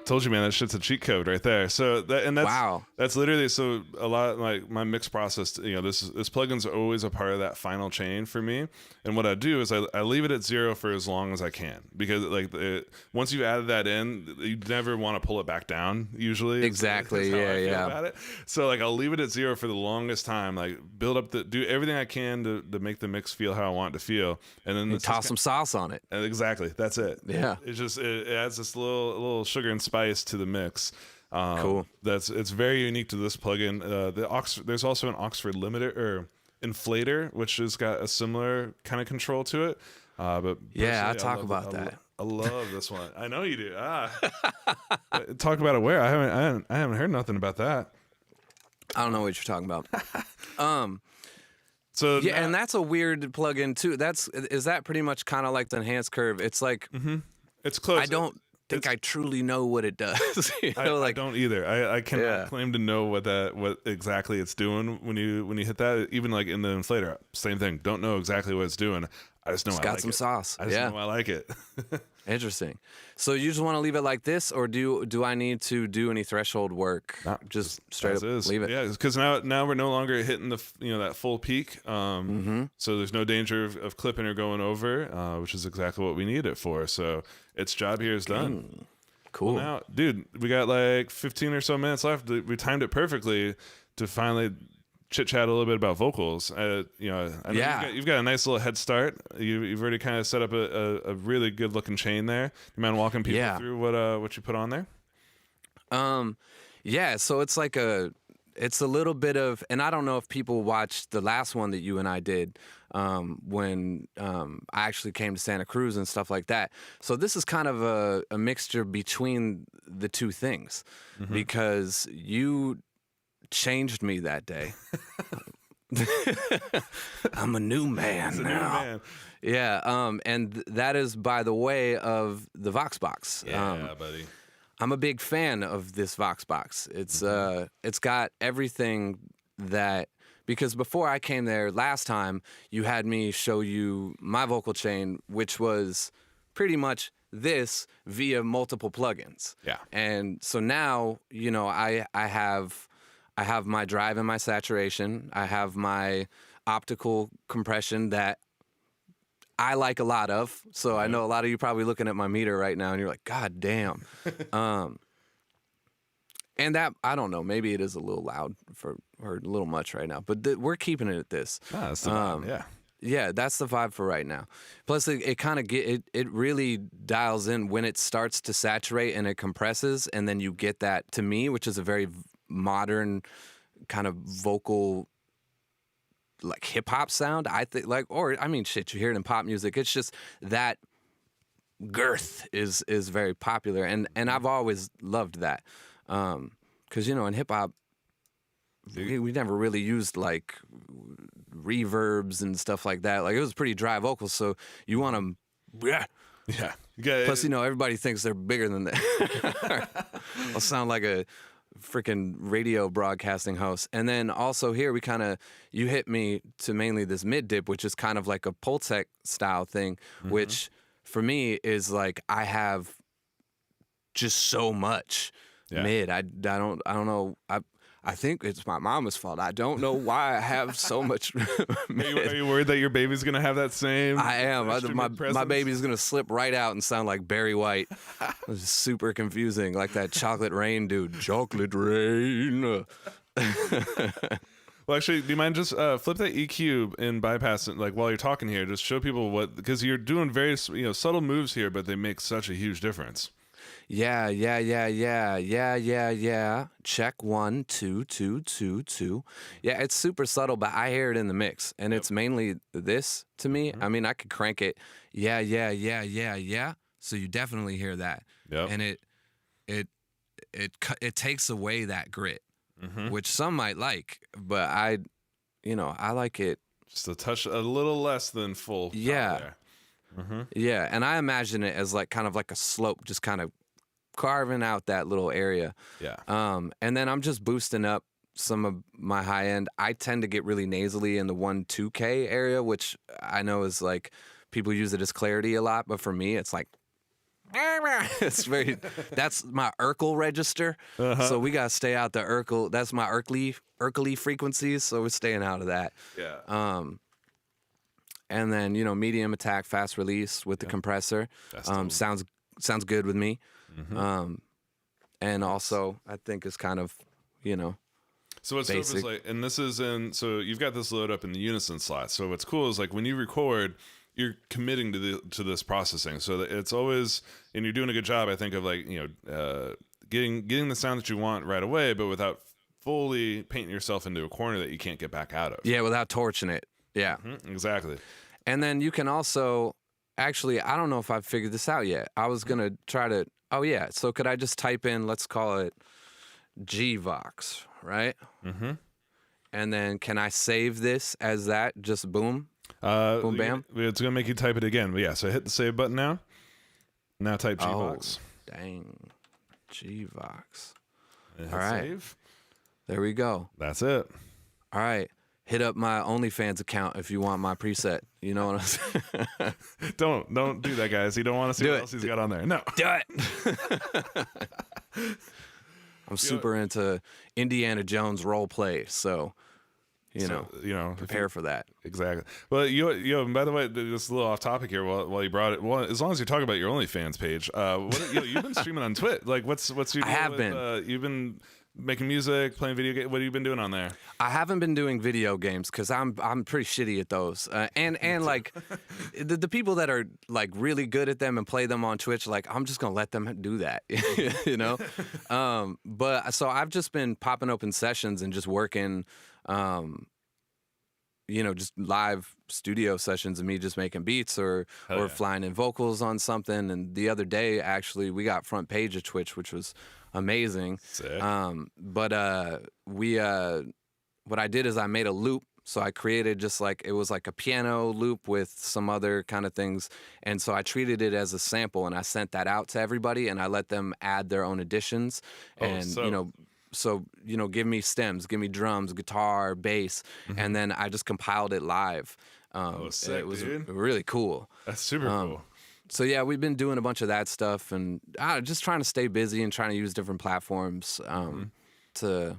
Told you, man, that shit's a cheat code right there. So that's literally, so a lot like my mix process. This plugin's always a part of that final chain for me. And what I do is I leave it at 0 for as long as I can, because like once you've added that in, you never want to pull it back down. Usually, exactly. That's how I feel about it. So like I'll leave it at 0 for the longest time. Like build up do everything I can to make the mix feel how I want it to feel, and then toss some sauce on it. Exactly, that's it. Yeah, it adds this little sugar and spice to the mix. Cool. It's very unique to this plugin. There's also an Oxford limiter or inflator, which has got a similar kind of control to it. But yeah, I talk about that. I love this one. I know you do. Talk about it. Where I haven't heard nothing about that. I don't know what you're talking about. So yeah, and that's a weird plugin too. Is that pretty much kind of like the enhanced curve? It's like it's close. I don't think I truly know what it does. I don't either. I cannot claim to know what exactly it's doing when you hit that. Even like in the inflator, same thing. Don't know exactly what it's doing. I just know it's got some sauce. I just know I like it. Interesting. So you just want to leave it like this, or do I need to do any threshold work? No, just straight up leave it. Yeah, because now we're no longer hitting the that full peak. So there's no danger of clipping or going over, which is exactly what we need it for. So its job here is done. Cool. Well, now, dude, we got like 15 or so minutes left. We timed it perfectly to finally chit chat a little bit about vocals. I know you've got a nice little head start. You've already kind of set up a really good looking chain there. You mind walking people through what you put on there? Yeah. So it's like it's a little bit of, and I don't know if people watched the last one that you and I did when I actually came to Santa Cruz and stuff like that. So this is kind of a mixture between the two things, because you changed me that day. I'm a new man now. New man. Yeah, and that is by the way of the Vox Box. Yeah, buddy. I'm a big fan of this Vox box. It's got everything that, because before I came there last time, you had me show you my vocal chain, which was pretty much this via multiple plugins. Yeah. And so now, you know, I have my drive and my saturation. I have my optical compression that I like a lot of. So I know a lot of you probably looking at my meter right now and you're like, God damn. And that, I don't know, maybe it is a little loud or a little much right now, but we're keeping it at this. Ah, that's the vibe, yeah. Yeah, that's the vibe for right now. Plus, it kind of it really dials in when it starts to saturate and it compresses, and then you get that, to me, which is a very modern kind of vocal, like hip hop sound. I think, like, or I mean, shit, you hear it in pop music. It's just that girth is very popular, and I've always loved that, because you know, in hip hop, we never really used like reverbs and stuff like that. Like, it was pretty dry vocals, so you want them, yeah. Plus, you know, everybody thinks they're bigger than that. I'll sound like a freaking radio broadcasting host. And then also here we kind of, you hit me to mainly this mid dip, which is kind of like a Pultec style thing, which for me is like, I have just so much mid. I don't know. I think it's my mama's fault. I don't know why I have so much. Are you worried that your baby's gonna have that same? I am. My baby's gonna slip right out and sound like Barry White. It's super confusing, like that Chocolate Rain dude. Chocolate Rain. Well, actually, do you mind just flip that EQ and bypass it, like while you're talking here? Just show people what, because you're doing very subtle moves here, but they make such a huge difference. Yeah. Check 1 2 2 2 2. Yeah, it's super subtle, but I hear it in the mix, and it's mainly this to me. I mean, I could crank it. Yeah. So you definitely hear that. Yep. And it takes away that grit, which some might like, but I like it just a touch, a little less than full. Yeah. Yeah, and I imagine it as like kind of like a slope, just kind of carving out that little area. Yeah. And then I'm just boosting up some of my high end. I tend to get really nasally in the 1-2K area, which I know is like, people use it as clarity a lot, but for me it's like it's very, that's my Urkel register. So we gotta stay out the Urkel. That's my Urkel frequencies, so we're staying out of that. Yeah. And then, you know, medium attack, fast release with the compressor. Sounds good with me. And also, I think it's kind of, you know, so what's dope is like, and this is so you've got this load up in the unison slot. So what's cool is like when you record, you're committing to this processing. So that it's always, and you're doing a good job, I think, of like, you know, getting the sound that you want right away, but without fully painting yourself into a corner that you can't get back out of. Yeah, without torching it. Yeah. Exactly. And then you can also, actually, I don't know if I've figured this out yet. I was going to try to, so could I just type in, let's call it G-Vox, right? And then can I save this as that? Just boom? Boom, bam? It's going to make you type it again. But yeah, so hit the save button now. Now type G-Vox. Oh, dang. G-Vox. All right. Save. There we go. That's it. All right. Hit up my OnlyFans account if you want my preset. You know what I'm saying? Don't do that, guys. You don't want to see what else he's got on there. No. Do it. I'm super into Indiana Jones role play, so you know, prepare for that. Exactly. Well, you by the way, just a little off topic here. While you brought it, well, as long as you're talking about your OnlyFans page, you've been streaming on Twitch. Like, what's your? I have been. You've been making music, playing video games. What have you been doing on there? I haven't been doing video games because I'm pretty shitty at those. And like the people that are like really good at them and play them on Twitch, like I'm just gonna let them do that, you know. But so I've just been popping open sessions and just working, you know, just live studio sessions of me just making beats or flying in vocals on something. And the other day, actually, we got front page of Twitch, which was amazing. Sick. But what I did is I made a loop So I created just like, it was like a piano loop with some other kind of things. And so I treated it as a sample and I sent that out to everybody and I let them add their own additions. Oh, And, give me stems, give me drums, guitar, bass. And then I just compiled it live. Oh, And sick, it was dude. really cool. That's super cool. So yeah, we've been doing a bunch of that stuff and just trying to stay busy and trying to use different platforms to,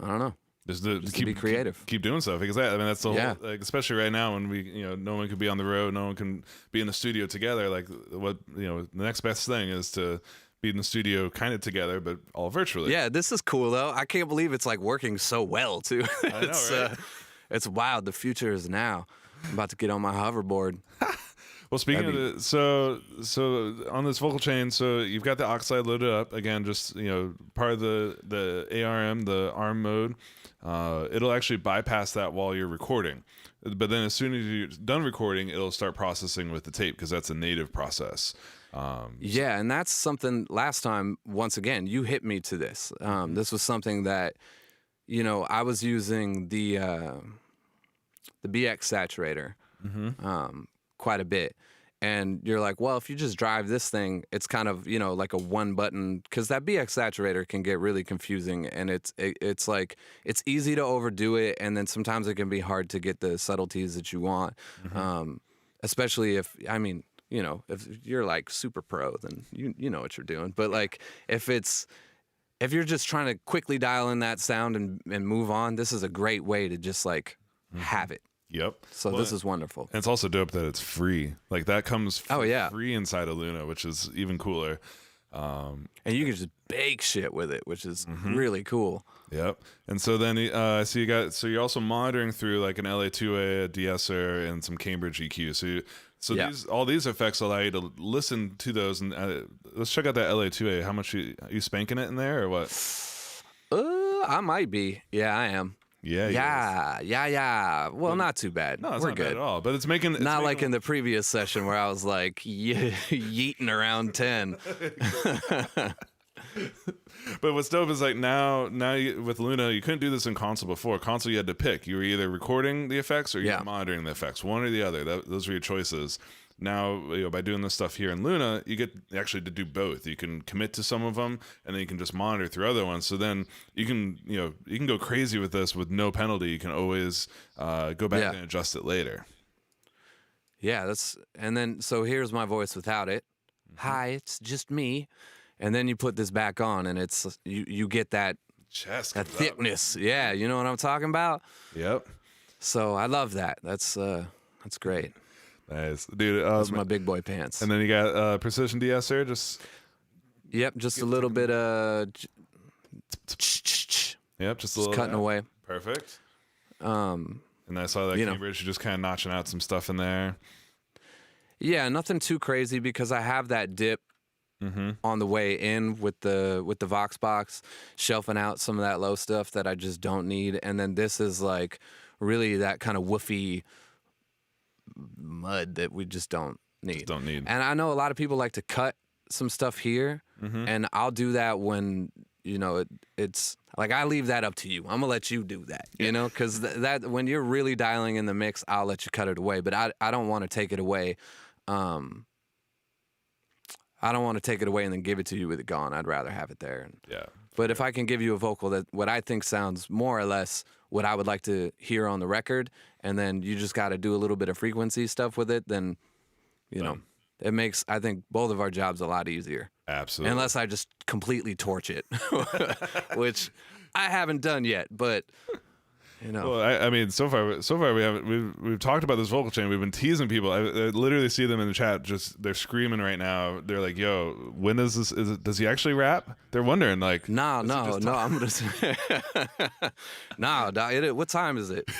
I don't know. Just to be creative. keep doing stuff because that's the whole, Yeah. like, especially right now when we no one could be on the road, no one can be in the studio together. Like what the next best thing is to be in the studio kind of together, but all virtually. Yeah, this is cool though. I can't believe it's like working so well too. I know, right? It's wild. The future is now. I'm about to get on my hoverboard. Well, speaking of the, so on this vocal chain, so you've got the Oxide loaded up again, just part of the ARM, the ARM mode. It'll actually bypass that while you're recording, but then as soon as you're done recording, it'll start processing with the tape because that's a native process. Yeah, and that's something. Last time, once again, you hit me to this. This was something that I was using the BX saturator quite a bit. And you're like, well, if you just drive this thing, it's kind of, like a one button, because that BX saturator can get really confusing. And it's like, it's easy to overdo it. And then sometimes it can be hard to get the subtleties that you want. Especially if you're like super pro, then you know what you're doing. But like, if you're just trying to quickly dial in that sound and move on, this is a great way to just like have it. Yep. So this is wonderful. And it's also dope that it's free. Like that comes free inside of Luna, which is even cooler. And you can just bake shit with it, which is really cool. Yep. And so then so you're also monitoring through like an LA2A, a de-esser, and some Cambridge EQ. All these effects allow you to listen to those. And let's check out that LA2A. How much are you spanking it in there or what? I might be. Yeah, I am. Yeah. Well, not too bad. No, it's We're not good bad at all. But it's making like in the previous session where I was like yeeting around 10. But what's dope is like now with Luna, you couldn't do this in console before. Console, you had to pick. You were either recording the effects or you were monitoring the effects. One or the other. Those were your choices. Now, by doing this stuff here in Luna, you get actually to do both. You can commit to some of them, and then you can just monitor through other ones. So then you can go crazy with this with no penalty. You can always go back and adjust it later. Yeah, and then so here's my voice without it. Hi, it's just me. And then you put this back on, and it's you get that chest, that thickness. Up. Yeah, you know what I'm talking about. Yep. So I love that. That's great. Nice, dude. That's my big boy pants. And then you got precision de-esser, just. Yep, just a little bit of. Yep, just a little cutting away. Perfect. And I saw that Cambridge, you're just kind of notching out some stuff in there. Yeah, nothing too crazy because I have that dip on the way in with the Vox box, shelving out some of that low stuff that I just don't need, and then this is like really that kind of woofy mud that we just don't need. And I know a lot of people like to cut some stuff here, and I'll do that when it's like I leave that up to you. I'm gonna let you do that, because that when you're really dialing in the mix, I'll let you cut it away. But I don't want to take it away. I don't want to take it away and then give it to you with it gone. I'd rather have it there. But if I can give you a vocal that what I think sounds more or less what I would like to hear on the record, and then you just got to do a little bit of frequency stuff with it, then, it makes, I think, both of our jobs a lot easier. Absolutely. Unless I just completely torch it, which I haven't done yet, but... Well, I mean, so far we've talked about this vocal chain. We've been teasing people. I literally see them in the chat. They're screaming right now. They're like, "Yo, when is this? Does he actually rap?" They're wondering, like, no. I'm gonna say, no. What time is it?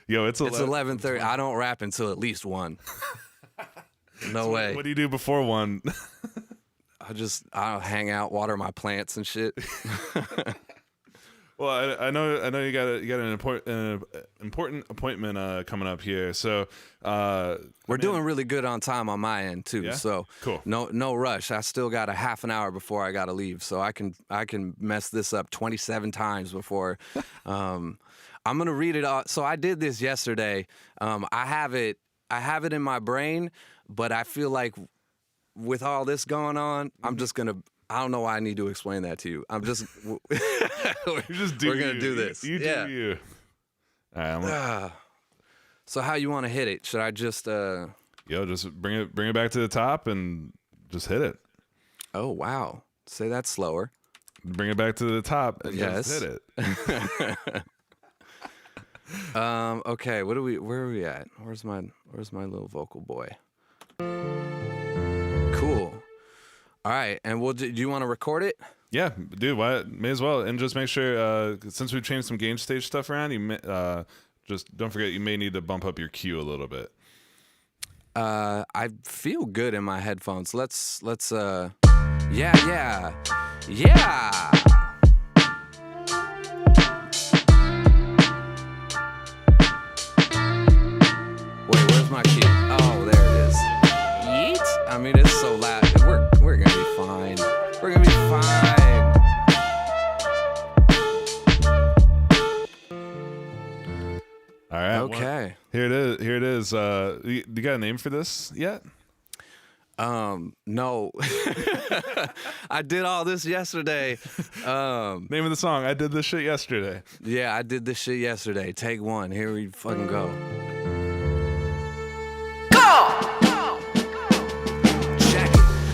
Yo, it's 11:30. I don't rap until at least 1. No way. What do you do before 1? I'll hang out, water my plants and shit. Well, I know you got an important appointment coming up here. So we're doing really good on time on my end too. Yeah? So cool. No rush. I still got a half an hour before I got to leave, so I can mess this up 27 times before. I'm gonna read it all. So I did this yesterday. I have it in my brain, but I feel like with all this going on, I'm just gonna. I don't know why I need to explain that to you. I'm just. You just do we're gonna you. do this. You yeah. do you. All right, so how you want to hit it? Should I just? Just bring it back to the top and just hit it. Oh wow! Say that slower. Bring it back to the top and yes. just hit it. Okay. Where are we at? Where's my little vocal boy? Cool. All right, and do you want to record it? Yeah, dude. Why? May as well, and just make sure since we've changed some game stage stuff around, you just don't forget you may need to bump up your Q a little bit. I feel good in my headphones. Let's yeah. Wait, where's my key? Oh, there it is. Yeet. I mean, it's so loud. We're gonna be fine. We're gonna be fine. All right. Okay. Here it is. You got a name for this yet? No. I did all this yesterday. Name of the song. I did this shit yesterday. Yeah, I did this shit yesterday. Take one. Here we fucking go.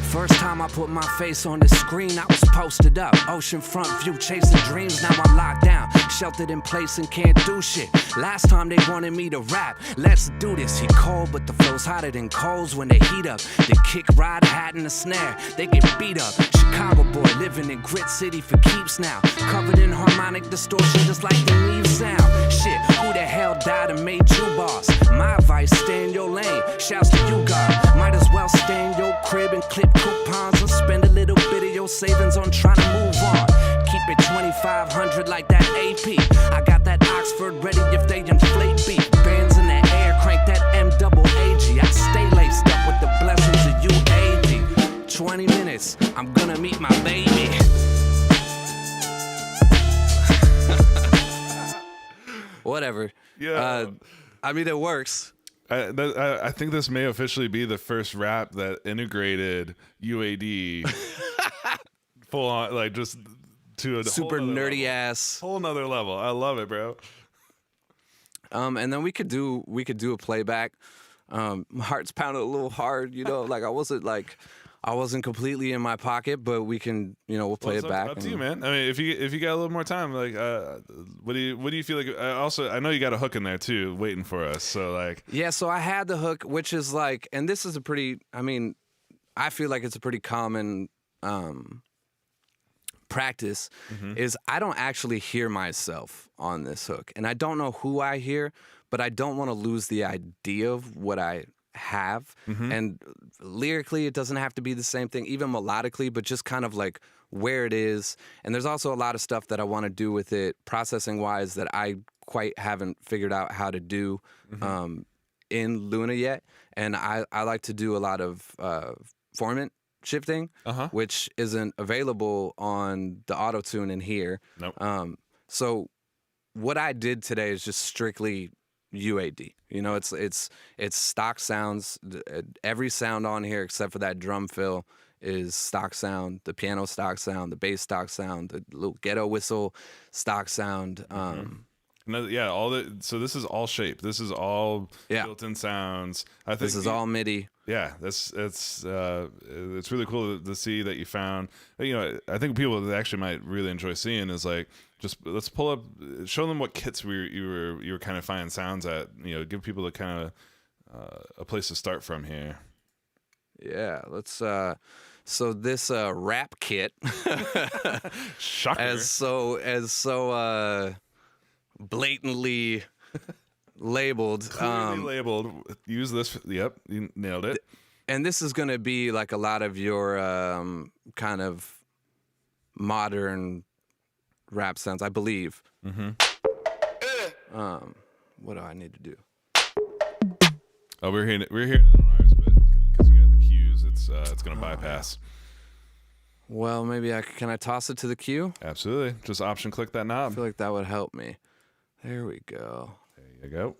First time I put my face on the screen, I was posted up. Oceanfront view, chasing dreams, now I'm locked down. Sheltered in place and can't do shit. Last time they wanted me to rap, let's do this. He cold, but the flow's hotter than coals when they heat up. The kick, ride, hat, and the snare, they get beat up. Chicago boy, living in Grit City for keeps now. Covered in harmonic distortion, just like the Grieves sound. Shit, who the hell died and made you boss? My advice, stay in your lane. Shouts to you, God. Might as well stay in your crib and clip coupons and spend a little bit of your savings on trying to move on. Keep it 2,500 like that AP. I got that Oxford ready if they inflate beat. Bands in the air, crank that MAAG. I stay laced up with the blessings of UAG. 20 minutes, I'm gonna meet my baby. Whatever. Yeah. I mean, it works. I think this may officially be the first rap that integrated UAD full on, like just to a super nerdy level. ass, whole nother level. I love it, bro. And then we could do a playback. My heart's pounding a little hard, like I wasn't completely in my pocket, but we can, we'll play it back. Up to you, man. I mean, if you got a little more time, like, what do you feel like? I know you got a hook in there too, waiting for us. So like, yeah. So I had the hook, which is like, and this is I feel like it's a pretty common practice. Is I don't actually hear myself on this hook, and I don't know who I hear, but I don't want to lose the idea of what I have. And lyrically it doesn't have to be the same thing, even melodically, but just kind of like where it is. And there's also a lot of stuff that I want to do with it processing wise that I quite haven't figured out how to do in Luna yet. And I like to do a lot of formant shifting, which isn't available on the auto tune in here. Nope. So what I did today is just strictly UAD. It's stock sounds. Every sound on here except for that drum fill is stock sound. The piano stock sound, the bass stock sound, the little ghetto whistle stock sound. So this is all shape. This is all built-in sounds. I think this is all MIDI. Yeah, it's really cool to see that you found. I think people that actually might really enjoy seeing is like, just let's pull up, show them what kits you were kind of finding sounds at. Give people a kind of a place to start from here. Yeah, let's. So this rap kit, shocker, as so blatantly labeled. Clearly labeled. Use this. Yep, you nailed it. And this is going to be like a lot of your kind of modern rap sounds, I believe. What do I need to do? Oh, we're hearing it on ours, but because you got the cues, it's going to bypass. Well, maybe can I toss it to the cue? Absolutely. Just option click that knob. I feel like that would help me. There we go. There you go.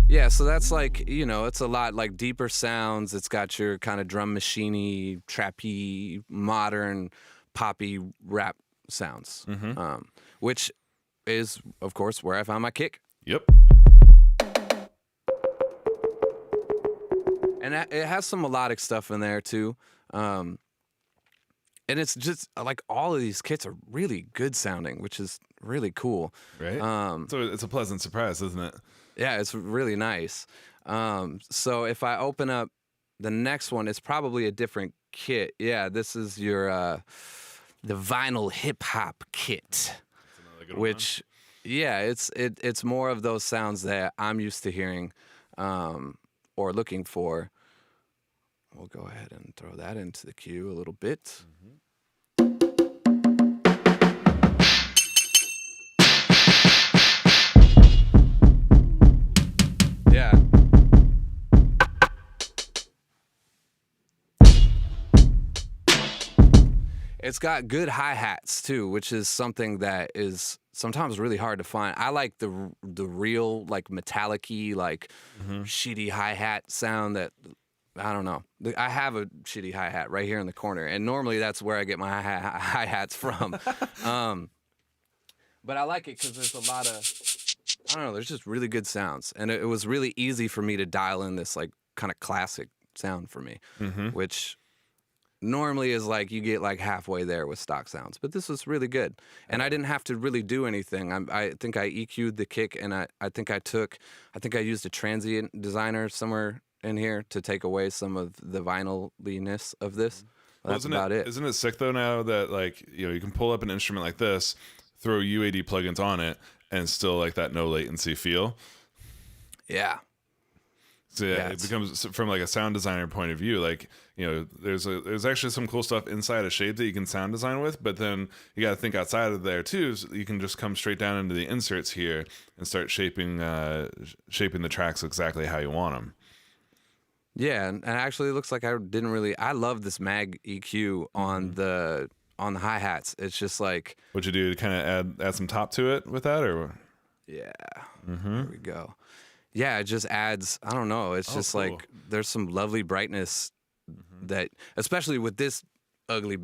Yeah, so that's like, it's a lot like deeper sounds. It's got your kind of drum machiney, trappy, modern, poppy rap sounds, which is, of course, where I found my kick. Yep. And it has some melodic stuff in there too. And it's just like all of these kits are really good sounding, which is really cool. Right. So it's a pleasant surprise, isn't it? Yeah, it's really nice. So if I open up the next one, it's probably a different kit. Yeah, this is your the vinyl hip hop kit, which it's more of those sounds that I'm used to hearing or looking for. We'll go ahead and throw that into the queue a little bit. Yeah. It's got good hi-hats too, which is something that is sometimes really hard to find. I like the real like metallic-y, like shitty hi-hat sound that I don't know. I have a shitty hi-hat right here in the corner, and normally that's where I get my hi-hats from. But I like it because there's a lot of, I don't know, there's just really good sounds. And it was really easy for me to dial in this like kind of classic sound for me, which normally is like you get like halfway there with stock sounds. But this was really good. And I didn't have to really do anything. I think I EQ'd the kick, and I think I used a transient designer somewhere in here to take away some of the vinyl-ness of this. Well, that's about it. Isn't it sick though now that like you can pull up an instrument like this, throw UAD plugins on it, and still like that no latency feel. Yeah. So it becomes, from like a sound designer point of view, like there's actually some cool stuff inside of Shape that you can sound design with, but then you got to think outside of there too. So you can just come straight down into the inserts here and start shaping the tracks exactly how you want them. Yeah, and actually it looks like I love this mag EQ on the hi-hats. It's just like, what'd you do to kind of add some top to it with that, or? Yeah. There we go. Yeah, it just adds, I don't know, it's just cool. Like there's some lovely brightness that, especially with this ugly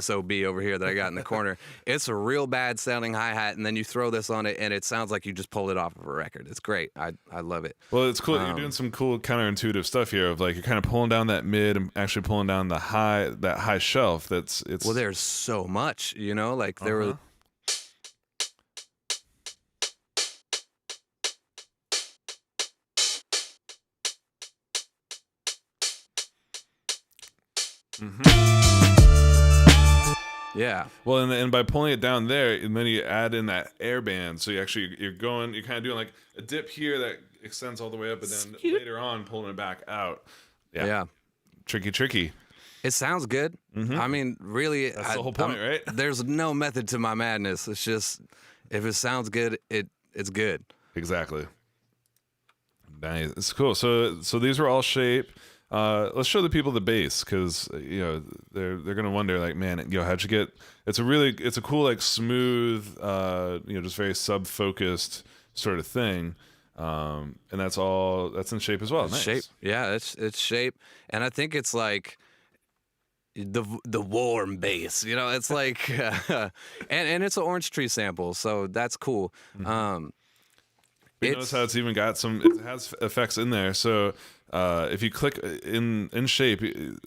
SOB over here that I got in the corner, it's a real bad sounding hi-hat, and then you throw this on it and it sounds like you just pulled it off of a record. It's great. I love it. Well, it's cool. You're doing some cool counterintuitive stuff here of like you're kind of pulling down that mid and actually pulling down that high shelf. Well, there's so much, like there were. Yeah. Well, and by pulling it down there, and then you add in that air band, so you're kind of doing like a dip here that extends all the way up, and then later on pulling it back out. Yeah. Tricky. It sounds good. I mean, really, that's the whole point, right? There's no method to my madness. It's just if it sounds good, it's good. Exactly. Nice. It's cool. So these were all Shape. Let's show the people the bass, because they're gonna wonder like, man, how'd you get? It's a cool like smooth, just very sub focused sort of thing, and that's in Shape as well. Nice. Shape, yeah, it's Shape, and I think it's like the warm bass, it's like, and it's an Orange Tree sample, so that's cool. Notice how it's even got it has effects in there, so. If you click in Shape,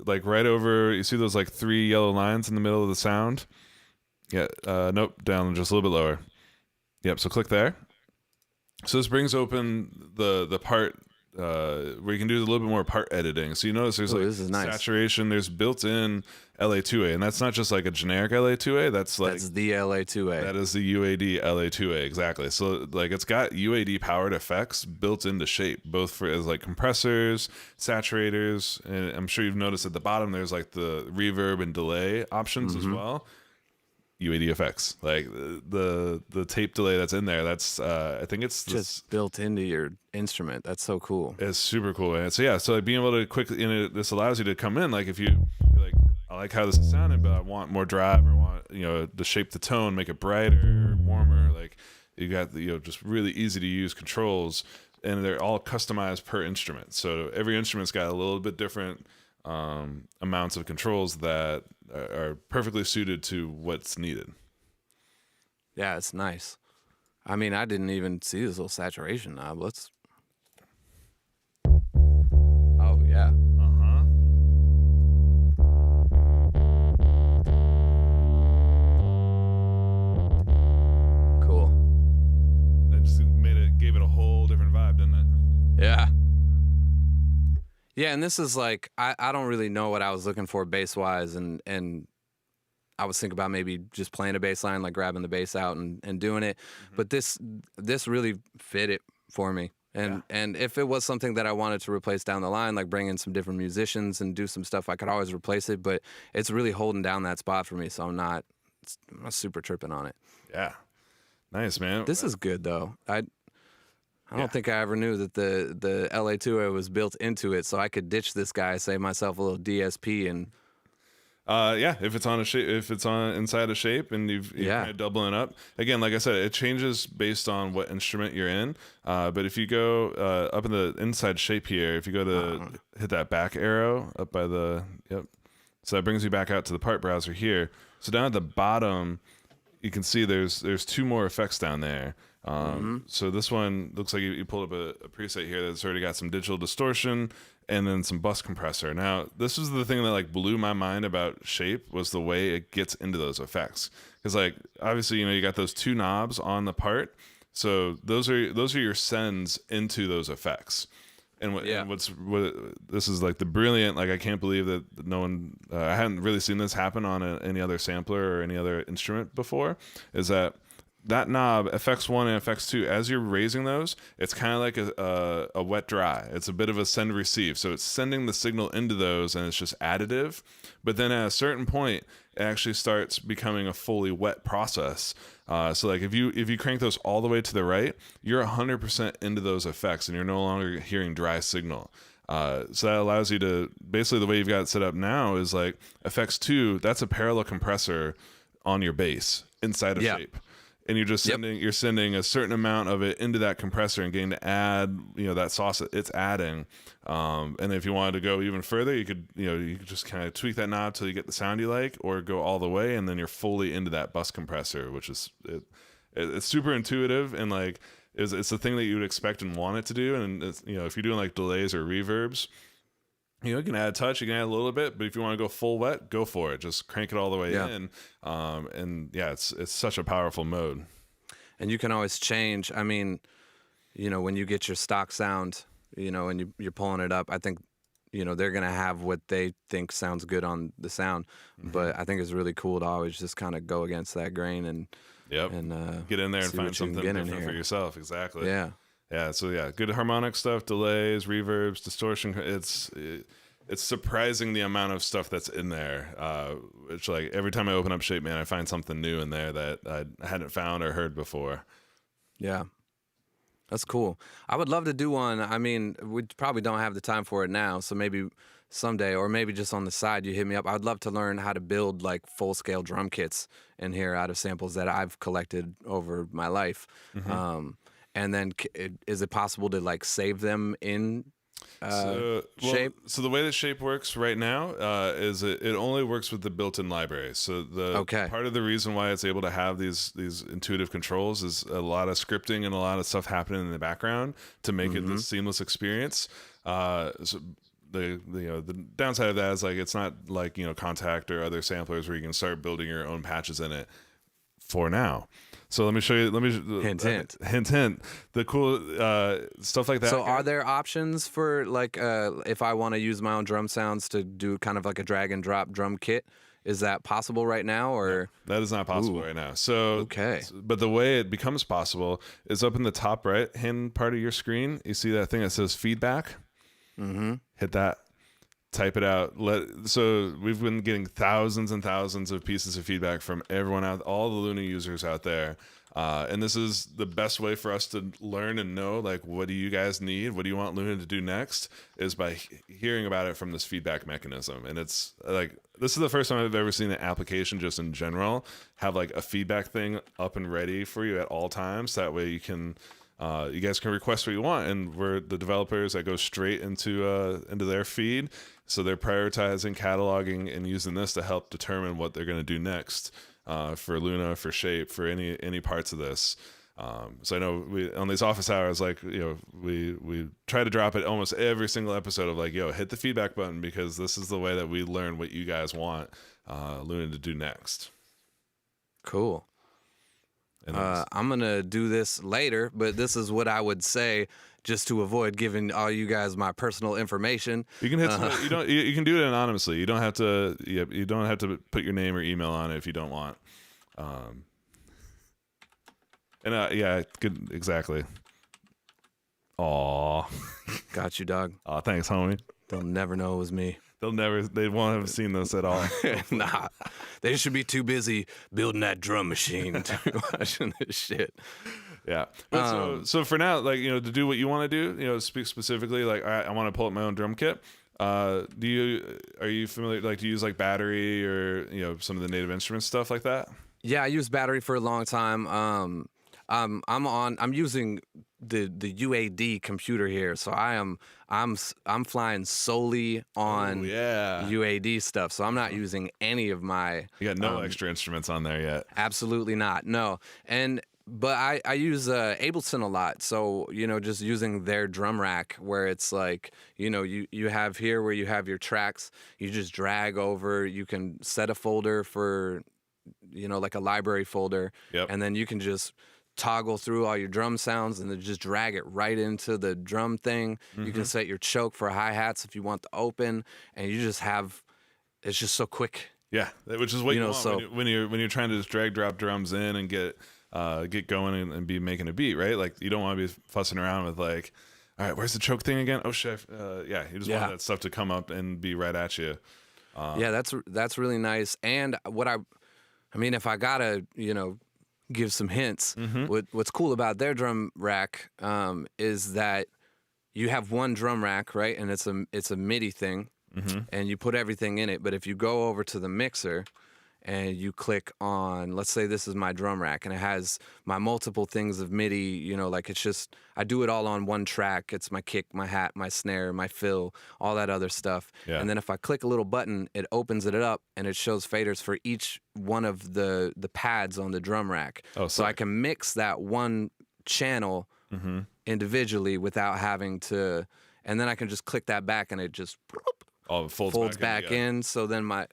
like right over, you see those like 3 yellow lines in the middle of the sound? Yeah, nope, down just a little bit lower. Yep, so click there. So this brings open the part where you can do a little bit more part editing. So you notice there's this is nice. Saturation, there's built-in LA2A, and that's not just like a generic LA2A, that's the LA2A. That is the UAD LA2A, exactly. So like it's got UAD powered effects built into Shape, both for as like compressors, saturators, and I'm sure you've noticed at the bottom there's like the reverb and delay options as well. UAD effects, like the tape delay that's in there, that's I think it's just built into your instrument. That's so cool. It's super cool. And so like being able to quickly, this allows you to come in, like if you like, I like how this is sounding, but I want more drive, or want, to shape the tone, make it brighter, warmer. Like, you got just really easy to use controls, and they're all customized per instrument. So every instrument's got a little bit different amounts of controls that are perfectly suited to what's needed. Yeah, it's nice. I mean, I didn't even see this little saturation knob. Let's. Oh yeah. Cool. That just gave it a whole different vibe, didn't it? Yeah. Yeah, and this is like I don't really know what I was looking for bass wise, and I was thinking about maybe just playing a bass line, like grabbing the bass out and doing it. But this really fit it for me. And if it was something that I wanted to replace down the line, like bring in some different musicians and do some stuff, I could always replace it. But it's really holding down that spot for me, so I'm not super tripping on it. Yeah, nice, man. This is good though. I don't think I ever knew that the LA2A was built into it, so I could ditch this guy, save myself a little DSP, and if it's on inside a shape, and you're kind of doubling up. Again, like I said, it changes based on what instrument you're in. But if you go up in the inside shape here, if you go to hit that back arrow up by so that brings you back out to the part browser here. So down at the bottom, you can see there's two more effects down there. So this one looks like you pulled up a preset here that's already got some digital distortion and then some bus compressor. Now, this is the thing that like blew my mind about Shape, was the way it gets into those effects. Because like obviously, you got those two knobs on the part, so those are your sends into those effects. And this is like the brilliant, like I can't believe that no one, I hadn't really seen this happen on any other sampler or any other instrument before, is that knob, FX1 and FX2, as you're raising those, it's kind of like a wet dry. It's a bit of a send receive. So it's sending the signal into those, and it's just additive. But then at a certain point, it actually starts becoming a fully wet process. So like if you crank those all the way to the right, you're 100% into those effects, and you're no longer hearing dry signal. So that allows you to, basically the way you've got it set up now is like FX2, that's a parallel compressor on your bass inside of Shape. And you're just sending a certain amount of it into that compressor and getting to add, that sauce that it's adding. And if you wanted to go even further, you could just kind of tweak that knob till you get the sound you like, or go all the way, and then you're fully into that bus compressor, which is it's super intuitive, and like it's the thing that you would expect and want it to do. And it's, if you're doing like delays or reverbs, you can add a touch, you can add a little bit, but if you want to go full wet, go for it. Just crank it all the way in. And it's such a powerful mode. And you can always change. I mean, when you get your stock sound, and you're pulling it up, I think, they're going to have what they think sounds good on the sound. But I think it's really cool to always just kind of go against that grain and get in there and find something different for yourself. Exactly. Yeah. Yeah, so good harmonic stuff, delays, reverbs, distortion. It's surprising the amount of stuff that's in there. It's like every time I open up Shape, man, I find something new in there that I hadn't found or heard before. Yeah, that's cool. I would love to do one. I mean, we probably don't have the time for it now, so maybe someday, or maybe just on the side, you hit me up. I'd love to learn how to build like full-scale drum kits in here out of samples that I've collected over my life. And then is it possible to like save them in Shape? So the way that Shape works right now is it only works with the built-in library. So part of the reason why it's able to have these intuitive controls is a lot of scripting and a lot of stuff happening in the background to make it this seamless experience. So the downside of that is like it's not like Contact or other samplers where you can start building your own patches in it for now. So let me show you. Hint. The cool stuff like that. So are there options for like if I want to use my own drum sounds to do kind of like a drag and drop drum kit? Is that possible right now, or no, that is not possible right now? So but the way it becomes possible is up in the top right hand part of your screen. You see that thing that says feedback. Hit that. Type it out. So we've been getting thousands and thousands of pieces of feedback from everyone all the Luna users out there. And this is the best way for us to learn and know, like, what do you guys need? What do you want Luna to do next? Is by hearing about it from this feedback mechanism. And it's like, this is the first time I've ever seen an application just in general have like a feedback thing up and ready for you at all times. That way you can, you guys can request what you want, and we're the developers that go straight into their feed. So they're prioritizing, cataloging, and using this to help determine what they're going to do next. For Luna, for Shape, for any parts of this. So I know we on these office hours, like, you know, we try to drop it almost every single episode of like, yo, hit the feedback button, because this is the way that we learn what you guys want Luna to do next. Cool. I'm gonna do this later, but this is what I would say, just to avoid giving all you guys my personal information. You can hit. You can do it anonymously. You don't have to. You don't have to put your name or email on it if you don't want. Yeah, good, exactly. Aw. Got you, dog. Aw, thanks, homie. They'll never know it was me. They won't have seen this at all. Nah, they should be too busy building that drum machine to be watching this shit. Yeah. But so for now, like, you know, to do what you want to do, you know, speak specifically, like, I want to pull up my own drum kit. Are you familiar, like, do you use like battery or, you know, some of the Native Instruments stuff like that? Yeah, I used battery for a long time. I'm using the UAD computer here, so I'm flying solely on UAD stuff. So I'm not using any of my. You got no extra instruments on there yet. Absolutely not. No. But I use Ableton a lot. So, you know, just using their drum rack, where it's like, you know, you have here where you have your tracks, you just drag over, you can set a folder for, you know, like a library folder. Yep. And then you can just toggle through all your drum sounds and then just drag it right into the drum thing. You can set your choke for hi-hats if you want to open, and you just have, it's just so quick. Yeah, which is what you want, so when you're trying to just drag drop drums in and get going and be making a beat, right? Like, you don't want to be fussing around with like, all right, where's the choke thing again? Oh shit, you just want that stuff to come up and be right at you. Yeah, that's really nice. And what I mean, if I gotta, you know, give some hints, what's cool about their drum rack is that you have one drum rack, right? And it's a MIDI thing, and you put everything in it. But if you go over to the mixer and you click on, let's say this is my drum rack, and it has my multiple things of MIDI, you know, like, it's just, I do it all on one track. It's my kick, my hat, my snare, my fill, all that other stuff. Yeah. And then if I click a little button, it opens it up and it shows faders for each one of the pads on the drum rack. Oh, so I can mix that one channel individually without having to, and then I can just click that back and it just folds back in. So then my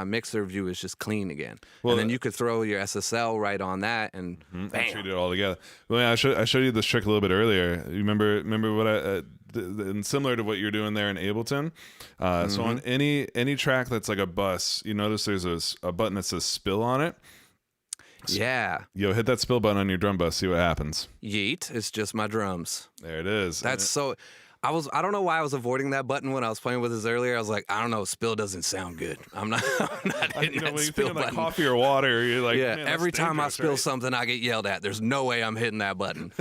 mixer view is just clean again. Well, and then you could throw your SSL right on that and bam. Treat it all together. Well, yeah, I showed you this trick a little bit earlier. You remember what and similar to what you're doing there in Ableton. So on any track that's like a bus, you notice there's a button that says spill on it. Yeah. Yo, hit that spill button on your drum bus, see what happens. Yeet, it's just my drums. There it is. That's so... I don't know why I was avoiding that button when I was playing with this earlier. I was like, I don't know, spill doesn't sound good. I'm not hitting that when you spill think button. like coffee or water, you're like, yeah. Every time I spill something, I get yelled at. There's no way I'm hitting that button.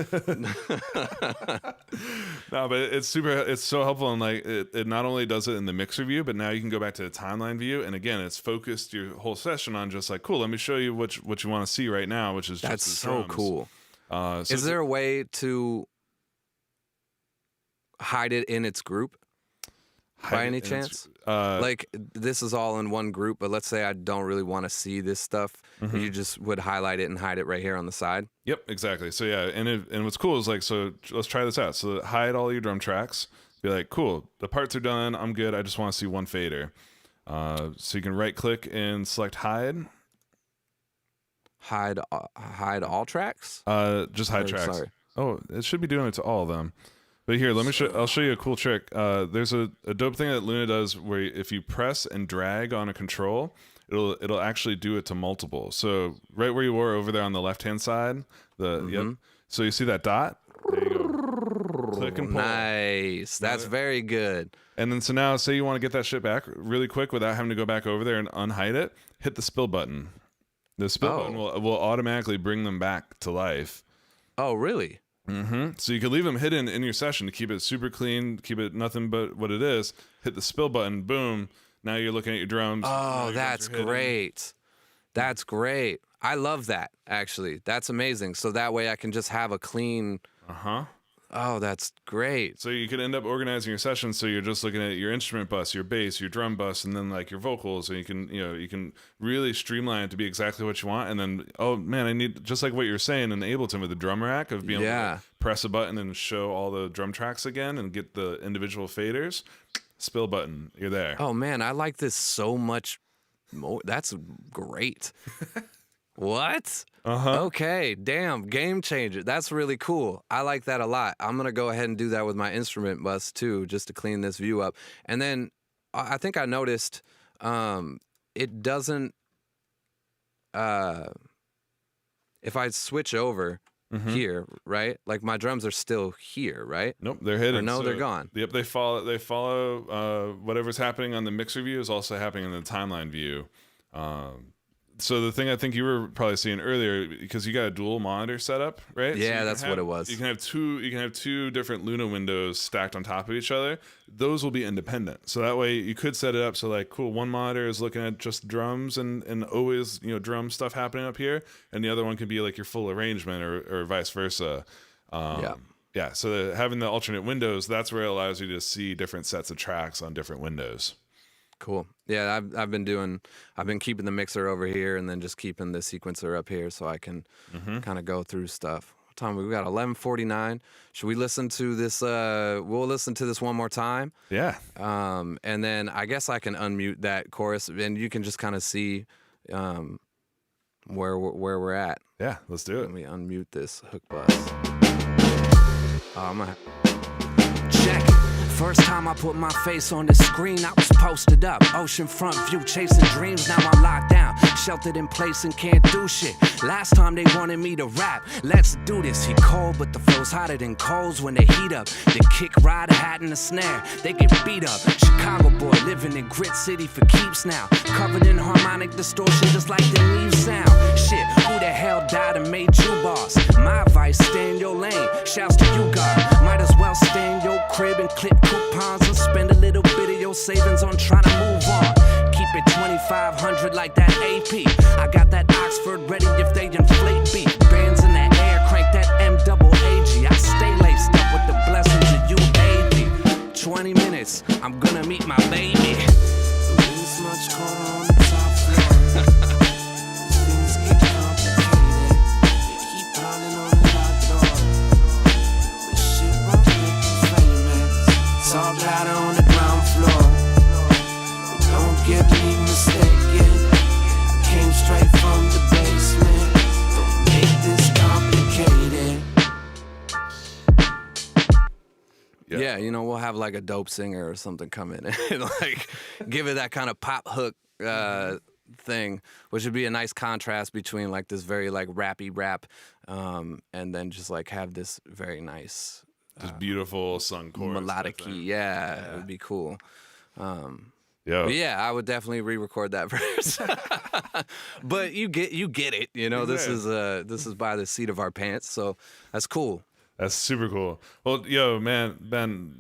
No, but it's so helpful, and like it not only does it in the mixer view, but now you can go back to the timeline view, and again, it's focused your whole session on just like, cool, let me show you what you want to see right now, which is just that's so drums. Cool. Is there a way to hide it in its group by any chance? Like, this is all in one group, but let's say I don't really want to see this stuff. You just would highlight it and hide it right here on the side. Yep, exactly. So yeah, and what's cool is like, so let's try this out. So hide all your drum tracks. Be like, cool, the parts are done, I'm good, I just want to see one fader. So you can right click and select hide. Hide all tracks? Just hide tracks. Sorry. Oh, it should be doing it to all of them. But here, I'll show you a cool trick. There's a dope thing that Luna does where if you press and drag on a control, it'll actually do it to multiple. So right where you were over there on the left-hand side, yep. So you see that dot? There you go. Click and pull. Nice. That's very good. And then so now, say you want to get that shit back really quick without having to go back over there and unhide it, hit the spill button. The spill button will automatically bring them back to life. Oh, really? So you can leave them hidden in your session to keep it super clean, keep it nothing but what it is. Hit the spill button, boom. Now you're looking at your drums. Oh, that's great. That's great. I love that, actually. That's amazing. So that way I can just have a clean... Oh, that's great. So you could end up organizing your sessions so you're just looking at your instrument bus, your bass, your drum bus, and then like your vocals. And you can really streamline it to be exactly what you want. And then, oh man, I need, just like what you're saying in Ableton with the drum rack of being able to press a button and show all the drum tracks again and get the individual faders. Spill button, you're there. Oh man, I like this so much more. That's great. What? Okay, damn, game changer. That's really cool. I like that a lot. I'm gonna go ahead and do that with my instrument bus too, just to clean this view up. And then I think I noticed it doesn't. If I switch over here, right? Like my drums are still here, right? Nope, they're hidden. Or no, they're gone. Yep, they follow. They follow whatever's happening on the mixer view is also happening in the timeline view. So the thing I think you were probably seeing earlier, because you got a dual monitor setup, right? Yeah, so that's what it was. You can have two different Luna windows stacked on top of each other. Those will be independent. So that way you could set it up so like, cool, one monitor is looking at just drums and always, drum stuff happening up here, and the other one could be like your full arrangement or vice versa. Yeah. So having the alternate windows, that's where it allows you to see different sets of tracks on different windows. Cool. Yeah, I've been keeping the mixer over here and then just keeping the sequencer up here so I can kind of go through stuff. What time we got? 11:49. Should we listen to this? We'll listen to this one more time. Yeah. And then I guess I can unmute that chorus and you can just kind of see where we're at. Yeah, let's do it. Let me unmute this hook bus. I'm gonna check it. First time I put my face on the screen, I was posted up. Oceanfront view, chasing dreams, now I'm locked down. Sheltered in place and can't do shit. Last time they wanted me to rap, let's do this. He cold, but the flow's hotter than coals when they heat up. The kick, ride, a hat, and a snare, they get beat up. Chicago boy, living in Grit City for keeps now. Covered in harmonic distortion, just like the Grieves sound. Shit, who the hell died and made you boss? My advice, stay in your lane. Shouts to you, God. Might as well stay in your crib and clip coupons and spend a little bit of your savings on trying to move on. Keep it 2,500 like that AP. I got that Oxford ready if they inflate beat. Bands in the air, crank that MAAG. I stay laced up with the blessings of UAB. 20 minutes, I'm gonna meet my baby. This much colder on the top floor. Things get complicated. They keep pounding on the locked door. This shit won't make you famous. It's all louder on the ground floor. But don't get me mistaken. I came straight from the basement. Don't make this complicated. Yeah, we'll have like a dope singer or something come in and like give it that kind of pop hook thing, which would be a nice contrast between like this very like rappy rap and then just like have this very nice just beautiful sung chorus melodic-y. Yeah, it would be cool. Yeah, I would definitely re-record that verse. But you get it, this is by the seat of our pants, so that's cool. That's super cool. Well, man, Ben,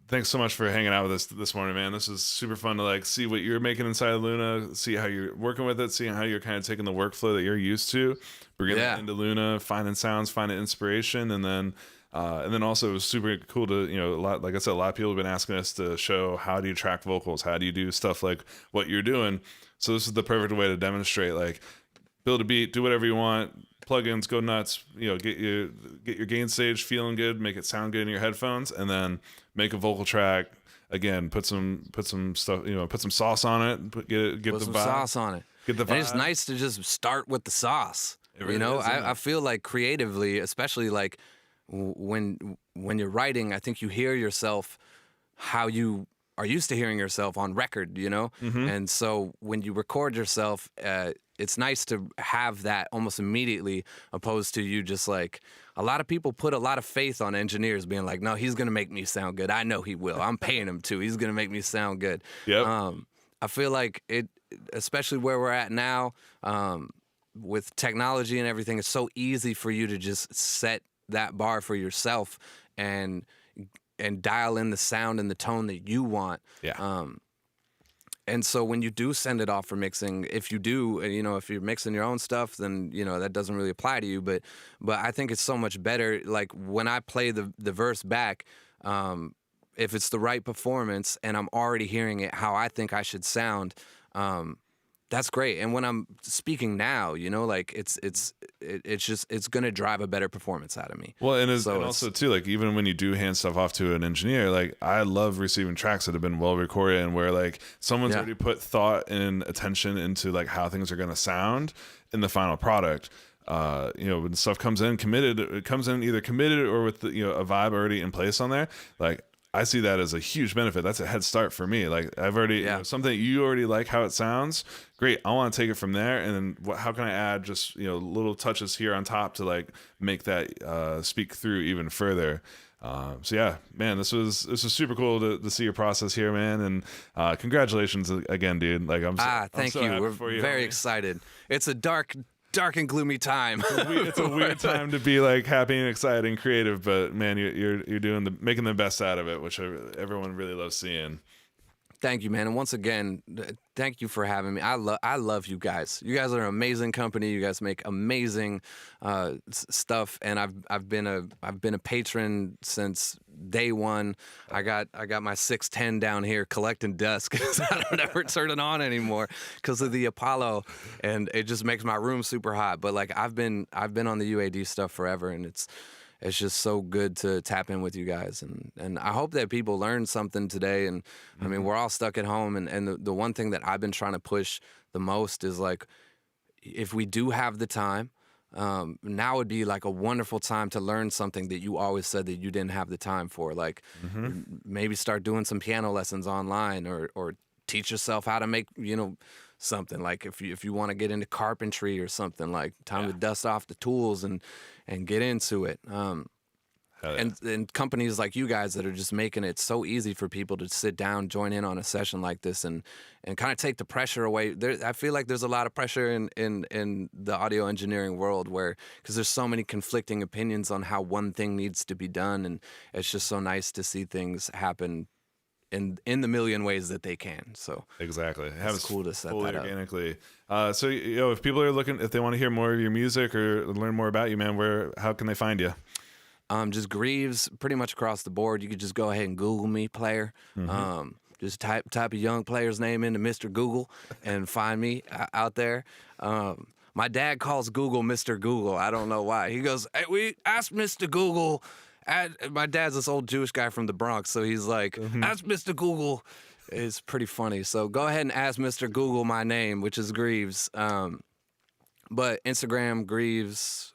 thanks so much for hanging out with us this morning, man. This is super fun to like see what you're making inside of Luna, see how you're working with it, seeing how you're kind of taking the workflow that you're used to, bringing it into Luna, finding sounds, finding inspiration, and then also it was super cool to like I said, a lot of people have been asking us to show how do you track vocals, how do you do stuff like what you're doing. So this is the perfect way to demonstrate like build a beat, do whatever you want. Plugins, go nuts, get your gain stage feeling good, make it sound good in your headphones, and then make a vocal track. Again, put some stuff, put some sauce on it, put the some vibe. Sauce on it. Get the vibe. And it's nice to just start with the sauce. Really I feel like creatively, especially like when you're writing, I think you hear yourself how you are used to hearing yourself on record, And so when you record yourself, it's nice to have that almost immediately, opposed to you just like, a lot of people put a lot of faith on engineers being like, no, he's going to make me sound good. I know he will. I'm paying him to. He's going to make me sound good. Yep. I feel like it, especially where we're at now, with technology and everything, it's so easy for you to just set that bar for yourself and dial in the sound and the tone that you want. Yeah. And so when you do send it off for mixing, if you do, if you're mixing your own stuff, then, that doesn't really apply to you. But I think it's so much better. Like when I play the verse back, if it's the right performance and I'm already hearing it how I think I should sound, that's great. And when I'm speaking now, like it's gonna drive a better performance out of me. Well, and also too, like even when you do hand stuff off to an engineer, like I love receiving tracks that have been well recorded and where like someone's already put thought and attention into like how things are gonna sound in the final product. When stuff comes in committed, it comes in either committed or with a vibe already in place on there. Like I see that as a huge benefit. That's a head start for me. Like I've already something you already like how it sounds. Great. I want to take it from there. And then how can I add just little touches here on top to like make that speak through even further. So yeah, man, this was super cool to see your process here, man. And congratulations again, dude. Like thank you. We're very excited. It's a dark and gloomy time. It's a weird time to be like happy and excited and creative, but man, you're making the best out of it, which everyone really loves seeing. Thank you, man. And once again, thank you for having me. I love you guys. You guys are an amazing company. You guys make amazing stuff, and I've been a patron since day one. I got my 610 down here collecting dust because I don't ever turn it on anymore because of the Apollo, and it just makes my room super hot. But like I've been on the UAD stuff forever, and it's just so good to tap in with you guys. And I hope that people learn something today. And I mean, we're all stuck at home. And the one thing that I've been trying to push the most is like, if we do have the time, now would be like a wonderful time to learn something that you always said that you didn't have the time for. Like maybe start doing some piano lessons online or teach yourself how to make, something. Like if you want to get into carpentry or something, like time to dust off the tools and get into it. And companies like you guys that are just making it so easy for people to sit down, join in on a session like this, and kind of take the pressure away. I feel like there's a lot of pressure in the audio engineering world because there's so many conflicting opinions on how one thing needs to be done, and it's just so nice to see things happen in the million ways that they can. So exactly, it's cool to set that organically. So if people are looking, if they want to hear more of your music or learn more about you, man, how can they find you? Just Grieves, pretty much across the board. You could just go ahead and Google me, player. Just type a young player's name into Mr. Google and find me out there. My dad calls Google Mr. Google. I don't know why. He goes, "Hey, we asked Mr. Google." My dad's this old Jewish guy from the Bronx, so he's like, "Ask Mr. Google." It's pretty funny. So go ahead and ask Mr. Google my name, which is Grieves. But Instagram, Grieves.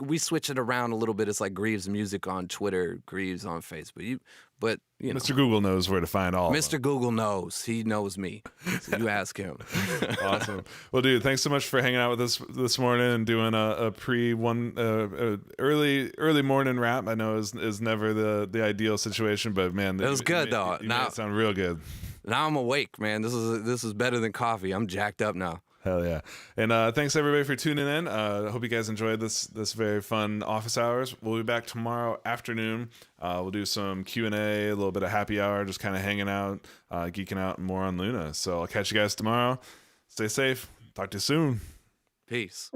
We switch it around a little bit. It's like Grieves Music on Twitter, Grieves on Facebook. But Mr. Google knows where to find all. Mr. Google knows. He knows me. So you ask him. Awesome. Well, dude, thanks so much for hanging out with us this morning and doing a early morning rap. I know is never the ideal situation, but man, it was good though. You made it sound real good. Now I'm awake, man. This is better than coffee. I'm jacked up now. Hell yeah. And thanks everybody for tuning in. I hope you guys enjoyed this very fun office hours. We'll be back tomorrow afternoon. We'll do some Q&A, a little bit of happy hour, just kind of hanging out, geeking out more on Luna. So I'll catch you guys tomorrow. Stay safe. Talk to you soon. Peace.